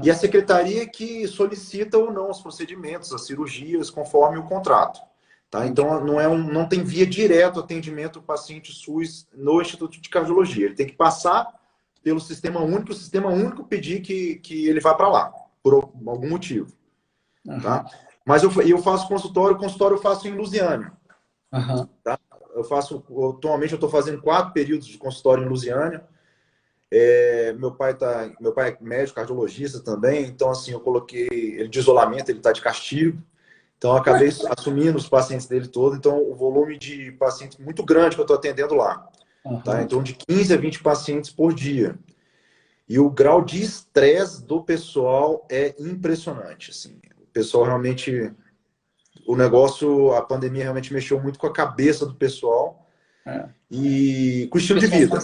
e a Secretaria que solicita ou não os procedimentos, as cirurgias, conforme o contrato. Tá? Então, não tem via direta atendimento do paciente SUS no Instituto de Cardiologia. Ele tem que passar pelo Sistema Único, o Sistema Único pedir que ele vá para lá, por algum motivo. Tá? Mas eu faço consultório eu faço em Lusiânia. Tá? Atualmente eu estou fazendo 4 períodos de consultório em Lusiânia. Meu pai é médico, cardiologista também, então assim, eu coloquei ele de isolamento, ele está de castigo. Então, eu acabei assumindo os pacientes dele todo. Então, o volume de pacientes muito grande que eu estou atendendo lá. Tá? Então, de 15 a 20 pacientes por dia. E o grau de estresse do pessoal é impressionante. Assim. O pessoal realmente... a pandemia realmente mexeu muito com a cabeça do pessoal. E com o estilo de vida.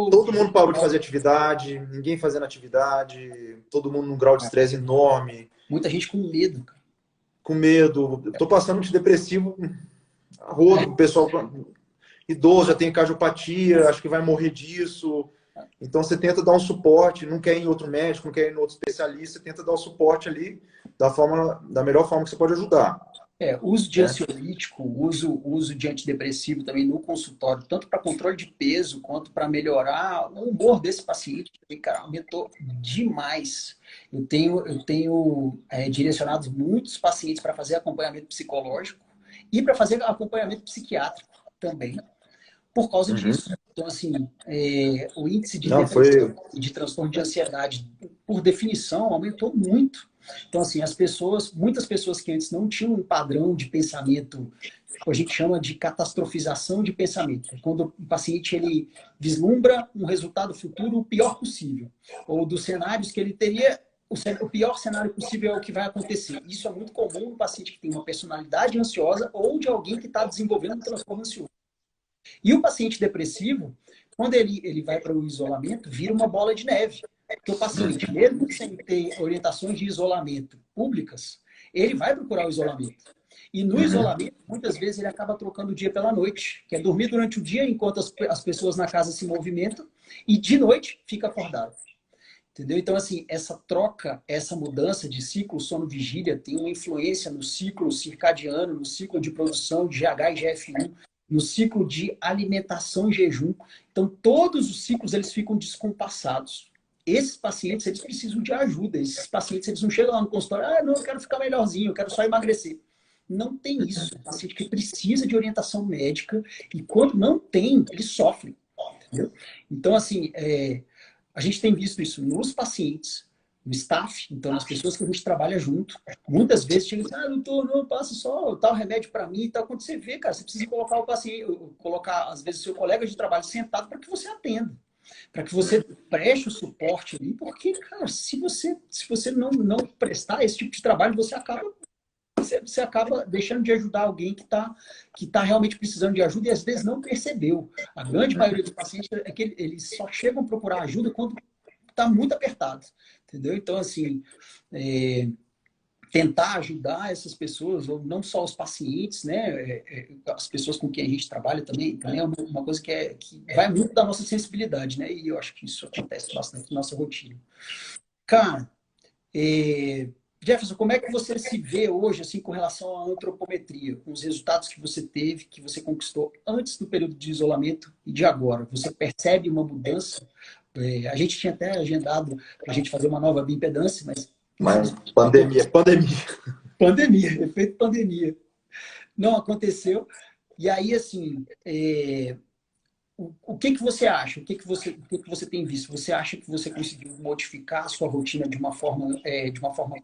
Todo mundo parou de fazer atividade, ninguém fazendo atividade, todo mundo num grau de estresse enorme. Muita gente com medo, cara. Com medo, tô passando antidepressivo a rodo, o pessoal idoso já tem cardiopatia, acho que vai morrer disso. Então você tenta dar um suporte, não quer ir em outro médico, não quer ir em outro especialista, tenta dar o suporte ali da melhor forma que você pode ajudar. Uso de ansiolítico, uso de antidepressivo também no consultório, tanto para controle de peso quanto para melhorar o humor desse paciente, cara, aumentou demais. Eu tenho direcionado muitos pacientes para fazer acompanhamento psicológico e para fazer acompanhamento psiquiátrico também, por causa disso. Então, assim, o índice de depressão e de transtorno de ansiedade, por definição, aumentou muito. Então, assim, muitas pessoas que antes não tinham um padrão de pensamento, a gente chama de catastrofização de pensamento. Quando o paciente ele vislumbra um resultado futuro o pior possível, ou dos cenários que ele teria, o pior cenário possível é o que vai acontecer. Isso é muito comum no paciente que tem uma personalidade ansiosa ou de alguém que está desenvolvendo um transtorno ansioso. E o paciente depressivo, quando ele vai para o isolamento, vira uma bola de neve. Porque o paciente, mesmo sem ter orientações de isolamento públicas, ele vai procurar o isolamento. E no isolamento, muitas vezes, ele acaba trocando o dia pela noite, que é dormir durante o dia enquanto as pessoas na casa se movimentam, e de noite fica acordado. Entendeu? Então, assim, essa troca, essa mudança de ciclo sono-vigília tem uma influência no ciclo circadiano, no ciclo de produção de GH e GF1, no ciclo de alimentação e jejum. Então, todos os ciclos eles ficam descompassados. Esses pacientes, eles precisam de ajuda. Esses pacientes, eles não chegam lá no consultório, não, eu quero ficar melhorzinho, eu quero só emagrecer. Não tem isso. O paciente que precisa de orientação médica e quando não tem, eles sofrem. Entendeu? Então, assim, a gente tem visto isso nos pacientes, no staff, então nas pessoas que a gente trabalha junto. Muitas vezes chega assim, doutor, não, passa só tal remédio para mim e tal. Quando você vê, cara, você precisa colocar o paciente, colocar, às vezes, o seu colega de trabalho sentado para que você atenda. Para que você preste o suporte ali, porque, cara, se você não prestar esse tipo de trabalho, você acaba deixando de ajudar alguém que tá realmente precisando de ajuda e às vezes não percebeu. A grande maioria dos pacientes é que eles só chegam a procurar ajuda quando está muito apertado, entendeu? Então, assim, tentar ajudar essas pessoas, ou não só os pacientes, né? As pessoas com quem a gente trabalha também é uma coisa que vai muito da nossa sensibilidade, né? E eu acho que isso acontece bastante na nossa rotina. Cara, Jefferson, como é que você se vê hoje assim, com relação à antropometria, com os resultados que você teve, que você conquistou antes do período de isolamento e de agora? Você percebe uma mudança? A gente tinha até agendado para a gente fazer uma nova bioimpedância, mas pandemia. Efeito pandemia. Não aconteceu. E aí, assim, o que você acha? O que você tem visto? Você acha que você conseguiu modificar a sua rotina de uma forma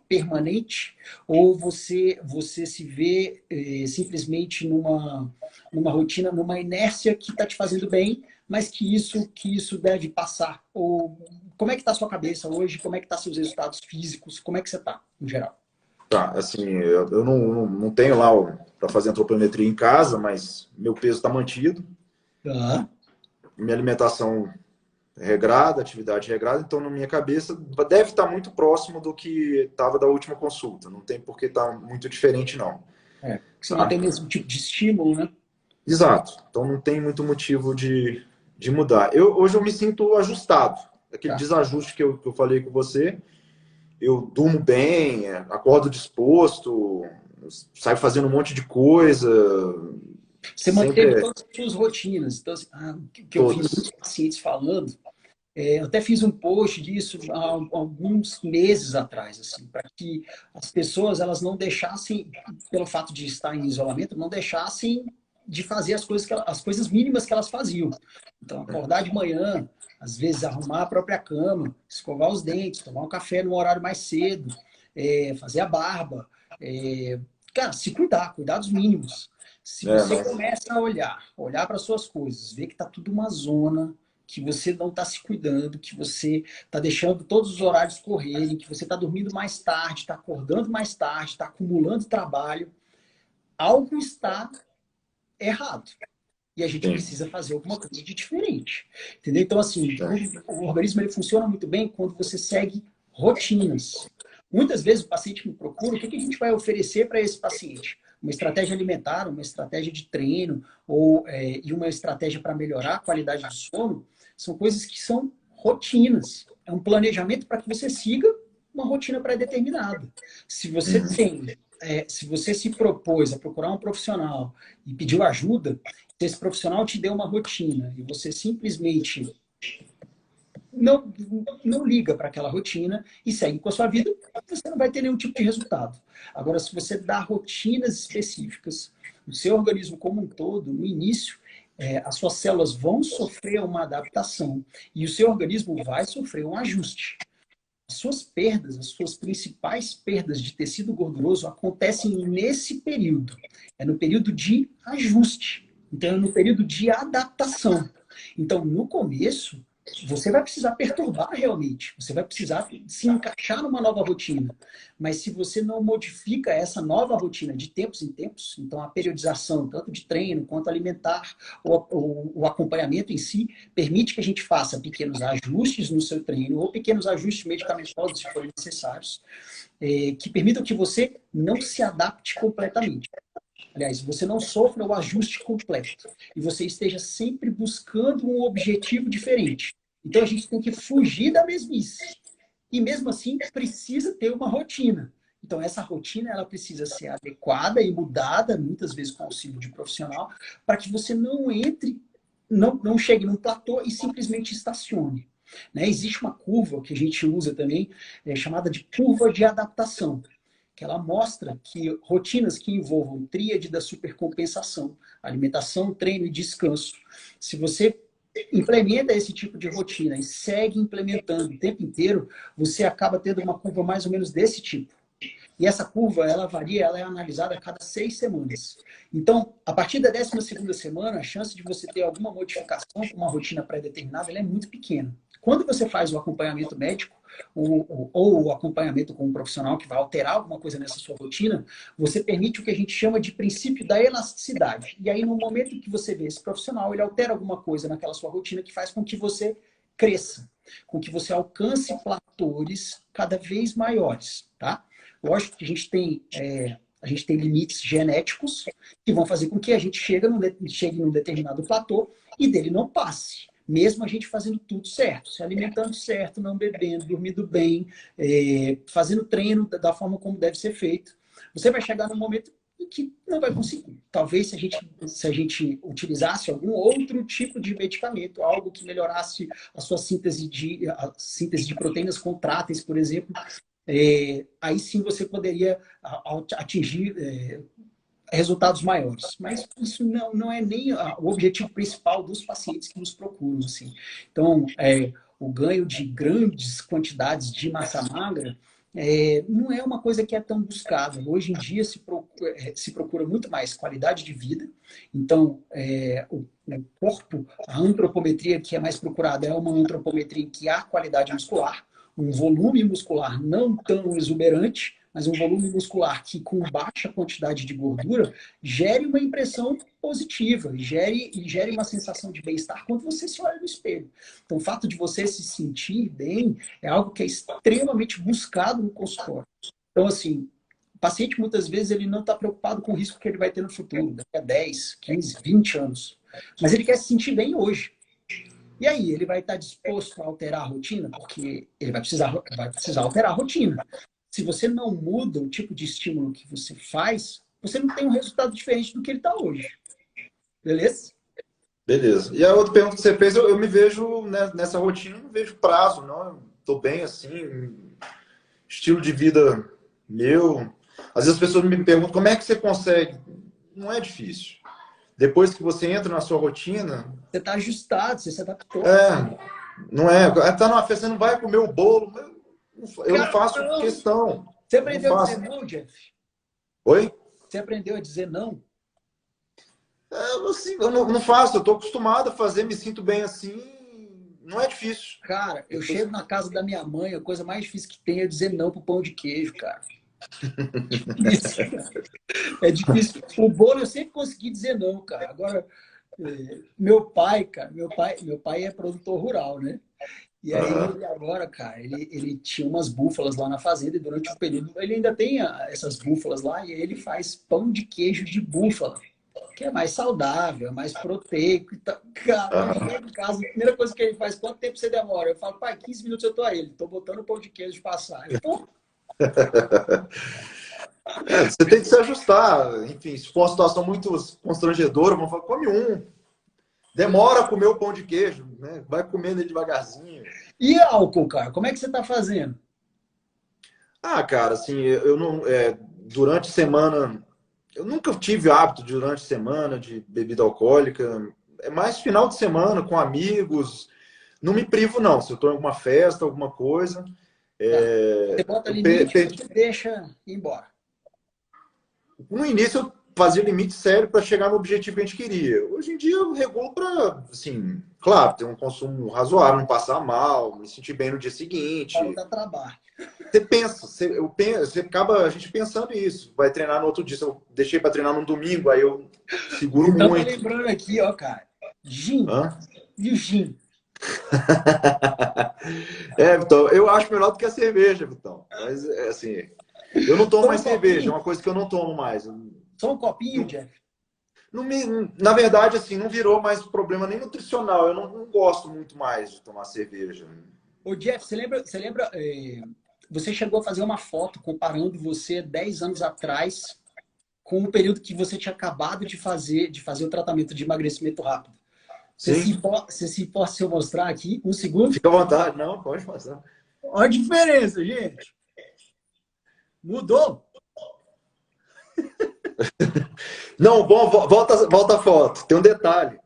permanente? Ou você se vê simplesmente numa rotina, numa inércia que está te fazendo bem, mas que isso deve passar? Ou como é que está a sua cabeça hoje? Como é que estão seus resultados físicos? Como é que você está, em geral? Tá, assim, eu não tenho lá para fazer antropometria em casa, mas meu peso está mantido. Tá. Minha alimentação regrada, atividade regrada, então na minha cabeça deve estar muito próximo do que estava da última consulta. Não tem por que estar muito diferente, não. Você não tem o mesmo tipo de estímulo, né? Exato. Então não tem muito motivo de mudar. Hoje eu me sinto ajustado. Aquele desajuste que eu falei com você, eu durmo bem, acordo disposto, sai fazendo um monte de coisa. Você manteve todas as suas rotinas. Então, assim, que eu vi muitos pacientes falando, eu até fiz um post disso há alguns meses atrás, assim, para que as pessoas elas não deixassem, pelo fato de estar em isolamento, não deixassem de fazer as coisas mínimas que elas faziam. Então, acordar de manhã, às vezes arrumar a própria cama, escovar os dentes, tomar um café num horário mais cedo, fazer a barba, cara, se cuidar dos mínimos. Se você começa a olhar para suas coisas, ver que está tudo uma zona, que você não está se cuidando, que você está deixando todos os horários correrem, que você está dormindo mais tarde, está acordando mais tarde, está acumulando trabalho, algo está errado. E a gente precisa fazer alguma coisa de diferente. Entendeu? Então, assim, o organismo ele funciona muito bem quando você segue rotinas. Muitas vezes o paciente me procura, o que a gente vai oferecer para esse paciente? Uma estratégia alimentar, uma estratégia de treino e uma estratégia para melhorar a qualidade do sono, são coisas que são rotinas. É um planejamento para que você siga uma rotina pré-determinada. Se você se propôs a procurar um profissional e pediu ajuda, se esse profissional te deu uma rotina e você simplesmente não liga para aquela rotina e segue com a sua vida, você não vai ter nenhum tipo de resultado. Agora, se você dá rotinas específicas, o seu organismo como um todo, no início, as suas células vão sofrer uma adaptação e o seu organismo vai sofrer um ajuste. As suas principais perdas de tecido gorduroso acontecem nesse período. É no período de ajuste. Então, é no período de adaptação. Então, no começo, você vai precisar perturbar realmente. Você vai precisar se encaixar numa nova rotina. Mas se você não modifica essa nova rotina de tempos em tempos, então a periodização, tanto de treino quanto alimentar, o acompanhamento em si, permite que a gente faça pequenos ajustes no seu treino ou pequenos ajustes medicamentosos, se forem necessários, que permitam que você não se adapte completamente. Aliás, você não sofra o ajuste completo e você esteja sempre buscando um objetivo diferente. Então, a gente tem que fugir da mesmice. E, mesmo assim, precisa ter uma rotina. Então, essa rotina ela precisa ser adequada e mudada, muitas vezes com auxílio de profissional, para que você não chegue num platô e simplesmente estacione. Né? Existe uma curva que a gente usa também, chamada de curva de adaptação, que ela mostra que rotinas que envolvam tríade da supercompensação, alimentação, treino e descanso, se você implementa esse tipo de rotina e segue implementando o tempo inteiro, você acaba tendo uma curva mais ou menos desse tipo. E essa curva, ela varia, ela é analisada a cada 6 semanas. Então, a partir da 12ª semana, a chance de você ter alguma modificação com uma rotina pré-determinada, ela é muito pequena. Quando você faz o acompanhamento médico, ou o acompanhamento com um profissional que vai alterar alguma coisa nessa sua rotina, você permite o que a gente chama de princípio da elasticidade. E aí, no momento que você vê esse profissional, ele altera alguma coisa naquela sua rotina que faz com que você cresça, com que você alcance platôs cada vez maiores, tá? Lógico que a gente tem limites genéticos que vão fazer com que a gente chegue num determinado platô e dele não passe. Mesmo a gente fazendo tudo certo, se alimentando certo, não bebendo, dormindo bem, fazendo treino da forma como deve ser feito, você vai chegar num momento em que não vai conseguir. Talvez se a gente utilizasse algum outro tipo de medicamento, algo que melhorasse a sua síntese de proteínas contráteis, por exemplo, aí sim você poderia atingir resultados maiores. Mas isso não é nem o objetivo principal dos pacientes que nos procuram. Assim. Então, o ganho de grandes quantidades de massa magra não é uma coisa que é tão buscada. Hoje em dia se procura muito mais qualidade de vida. Então, o corpo, a antropometria que é mais procurada é uma antropometria que há qualidade muscular, um volume muscular não tão exuberante, mas um volume muscular que, com baixa quantidade de gordura, gere uma impressão positiva, gere uma sensação de bem-estar quando você se olha no espelho. Então, o fato de você se sentir bem é algo que é extremamente buscado no consultório. Então, assim, o paciente, muitas vezes, ele não está preocupado com o risco que ele vai ter no futuro, daqui a 10, 15, 20 anos. Mas ele quer se sentir bem hoje. E aí, ele vai estar disposto a alterar a rotina? Porque ele vai precisar alterar a rotina. Se você não muda o tipo de estímulo que você faz, você não tem um resultado diferente do que ele está hoje. Beleza? Beleza. E a outra pergunta que você fez, eu me vejo nessa rotina, não vejo prazo, não. Estou bem assim, estilo de vida meu. Às vezes as pessoas me perguntam como é que você consegue. Não é difícil. Depois que você entra na sua rotina. Você está ajustado, você se adaptou. Não é. Tá numa festa, você não vai comer o bolo. Eu não faço questão. Você aprendeu a dizer não, Jeff? Oi? Você aprendeu a dizer não? Assim, eu não faço, eu estou acostumado a fazer, me sinto bem assim, não é difícil. Cara, eu chego na casa da minha mãe, a coisa mais difícil que tem é dizer não pro pão de queijo, cara. Difícil, cara. É difícil. O bolo eu sempre consegui dizer não, cara. Agora, meu pai, cara, meu pai é produtor rural, né? E aí, ele agora, cara, ele tinha umas búfalas lá na fazenda e durante o período ele ainda tem essas búfalas lá e aí ele faz pão de queijo de búfala, que é mais saudável, é mais proteico e tal. Cara, eu chego em casa, a primeira coisa que ele faz, quanto tempo você demora? Eu falo, pai, 15 minutos eu tô aí, tô botando o pão de queijo de passar. Pô. Você tem que se ajustar. Enfim, se for uma situação muito constrangedora, vamos falar, come um. Demora a comer o pão de queijo, né? Vai comendo ele devagarzinho. E álcool, cara? Como é que você tá fazendo? Cara, assim, eu não. Durante a semana. Eu nunca tive hábito durante a semana de bebida alcoólica. É mais final de semana, com amigos. Não me privo, não. Se eu estou em alguma festa, alguma coisa. Você bota limite e você deixa ir embora. No início, eu fazia limite sério para chegar no objetivo que a gente queria. Hoje em dia, eu regulo para, assim, claro, ter um consumo razoável, não passar mal, me sentir bem no dia seguinte. Para não dar trabalho. Você pensa, você acaba a gente pensando isso. Vai treinar no outro dia. Se eu deixei para treinar no domingo, aí eu seguro então, muito. Tô lembrando aqui, ó, cara. Gin. E o gin? Vitão, eu acho melhor do que a cerveja, Vitão. Mas, assim, eu não tomo mais cerveja. É uma coisa que eu não tomo mais. Só um copinho, Jeff? Na verdade, assim, não virou mais problema nem nutricional. Eu não gosto muito mais de tomar cerveja. Ô, Jeff, você lembra você chegou a fazer uma foto comparando você 10 anos atrás com o período que você tinha acabado de fazer o tratamento de emagrecimento rápido. Você se importa se eu mostrar aqui? Um segundo? Fica à vontade. Não, pode mostrar. Olha a diferença, gente. Mudou? Não, bom, volta a foto. Tem um detalhe.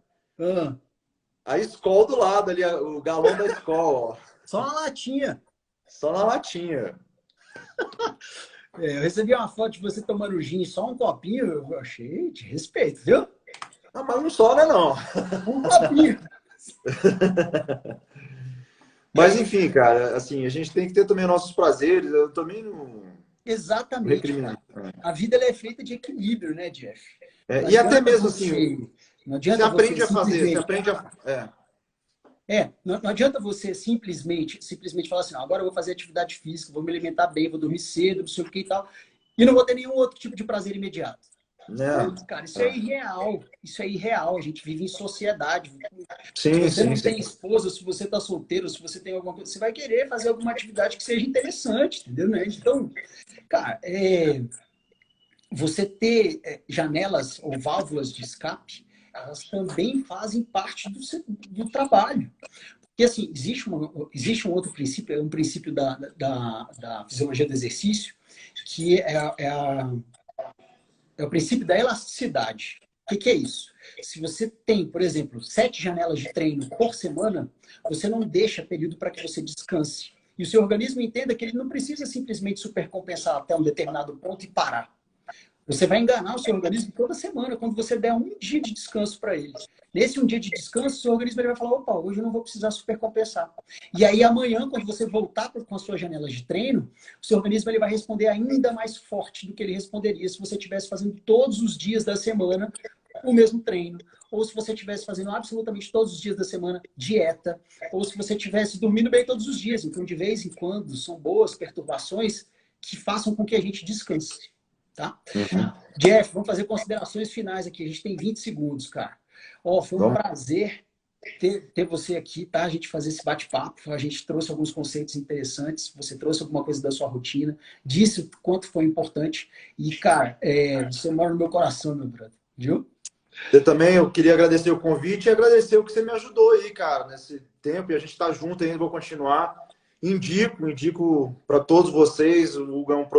A Skol do lado ali, o galão da Skol, ó. Só na latinha. Só na latinha. Eu recebi uma foto de você tomando gin, só um copinho, eu achei de respeito, viu? Não, mas não só, né, não. Um copinho. Mas, enfim, cara, assim, a gente tem que ter também nossos prazeres. Eu também não... Exatamente. A vida ela é feita de equilíbrio, né, Jeff? E até mesmo assim, não adianta você aprende a fazer, você aprende a... não adianta você simplesmente falar assim, agora eu vou fazer atividade física, vou me alimentar bem, vou dormir cedo, não sei o que e tal, e não vou ter nenhum outro tipo de prazer imediato. Cara, isso é irreal. Isso é irreal. A gente vive em sociedade. Se você não tem esposa, se você está solteiro, se você tem alguma coisa, você vai querer fazer alguma atividade que seja interessante, entendeu? Né? Então, cara, você ter janelas ou válvulas de escape, elas também fazem parte do trabalho. Porque, assim, existe um outro princípio, é um princípio da fisiologia do exercício, que é o princípio da elasticidade. O que é isso? Se você tem, por exemplo, 7 janelas de treino por semana, você não deixa período para que você descanse. E o seu organismo entenda que ele não precisa simplesmente supercompensar até um determinado ponto e parar. Você vai enganar o seu organismo toda semana quando você der um dia de descanso para ele. Nesse um dia de descanso, o seu organismo ele vai falar, opa, hoje eu não vou precisar supercompensar. E aí amanhã, quando você voltar com as suas janelas de treino, o seu organismo ele vai responder ainda mais forte do que ele responderia se você estivesse fazendo todos os dias da semana o mesmo treino. Ou se você estivesse fazendo absolutamente todos os dias da semana dieta. Ou se você estivesse dormindo bem todos os dias. Então, de vez em quando, são boas perturbações que façam com que a gente descanse. Tá? Jeff, vamos fazer considerações finais aqui. A gente tem 20 segundos, cara. Foi um prazer ter você aqui, tá? A gente fazer esse bate-papo. A gente trouxe alguns conceitos interessantes. Você trouxe alguma coisa da sua rotina, disse o quanto foi importante. E, cara, você mora no meu coração, meu brother. Viu? Eu também, eu queria agradecer o convite e agradecer o que você me ajudou aí, cara, nesse tempo. E a gente está junto ainda, vou continuar. Indico para todos vocês. O Hugo é um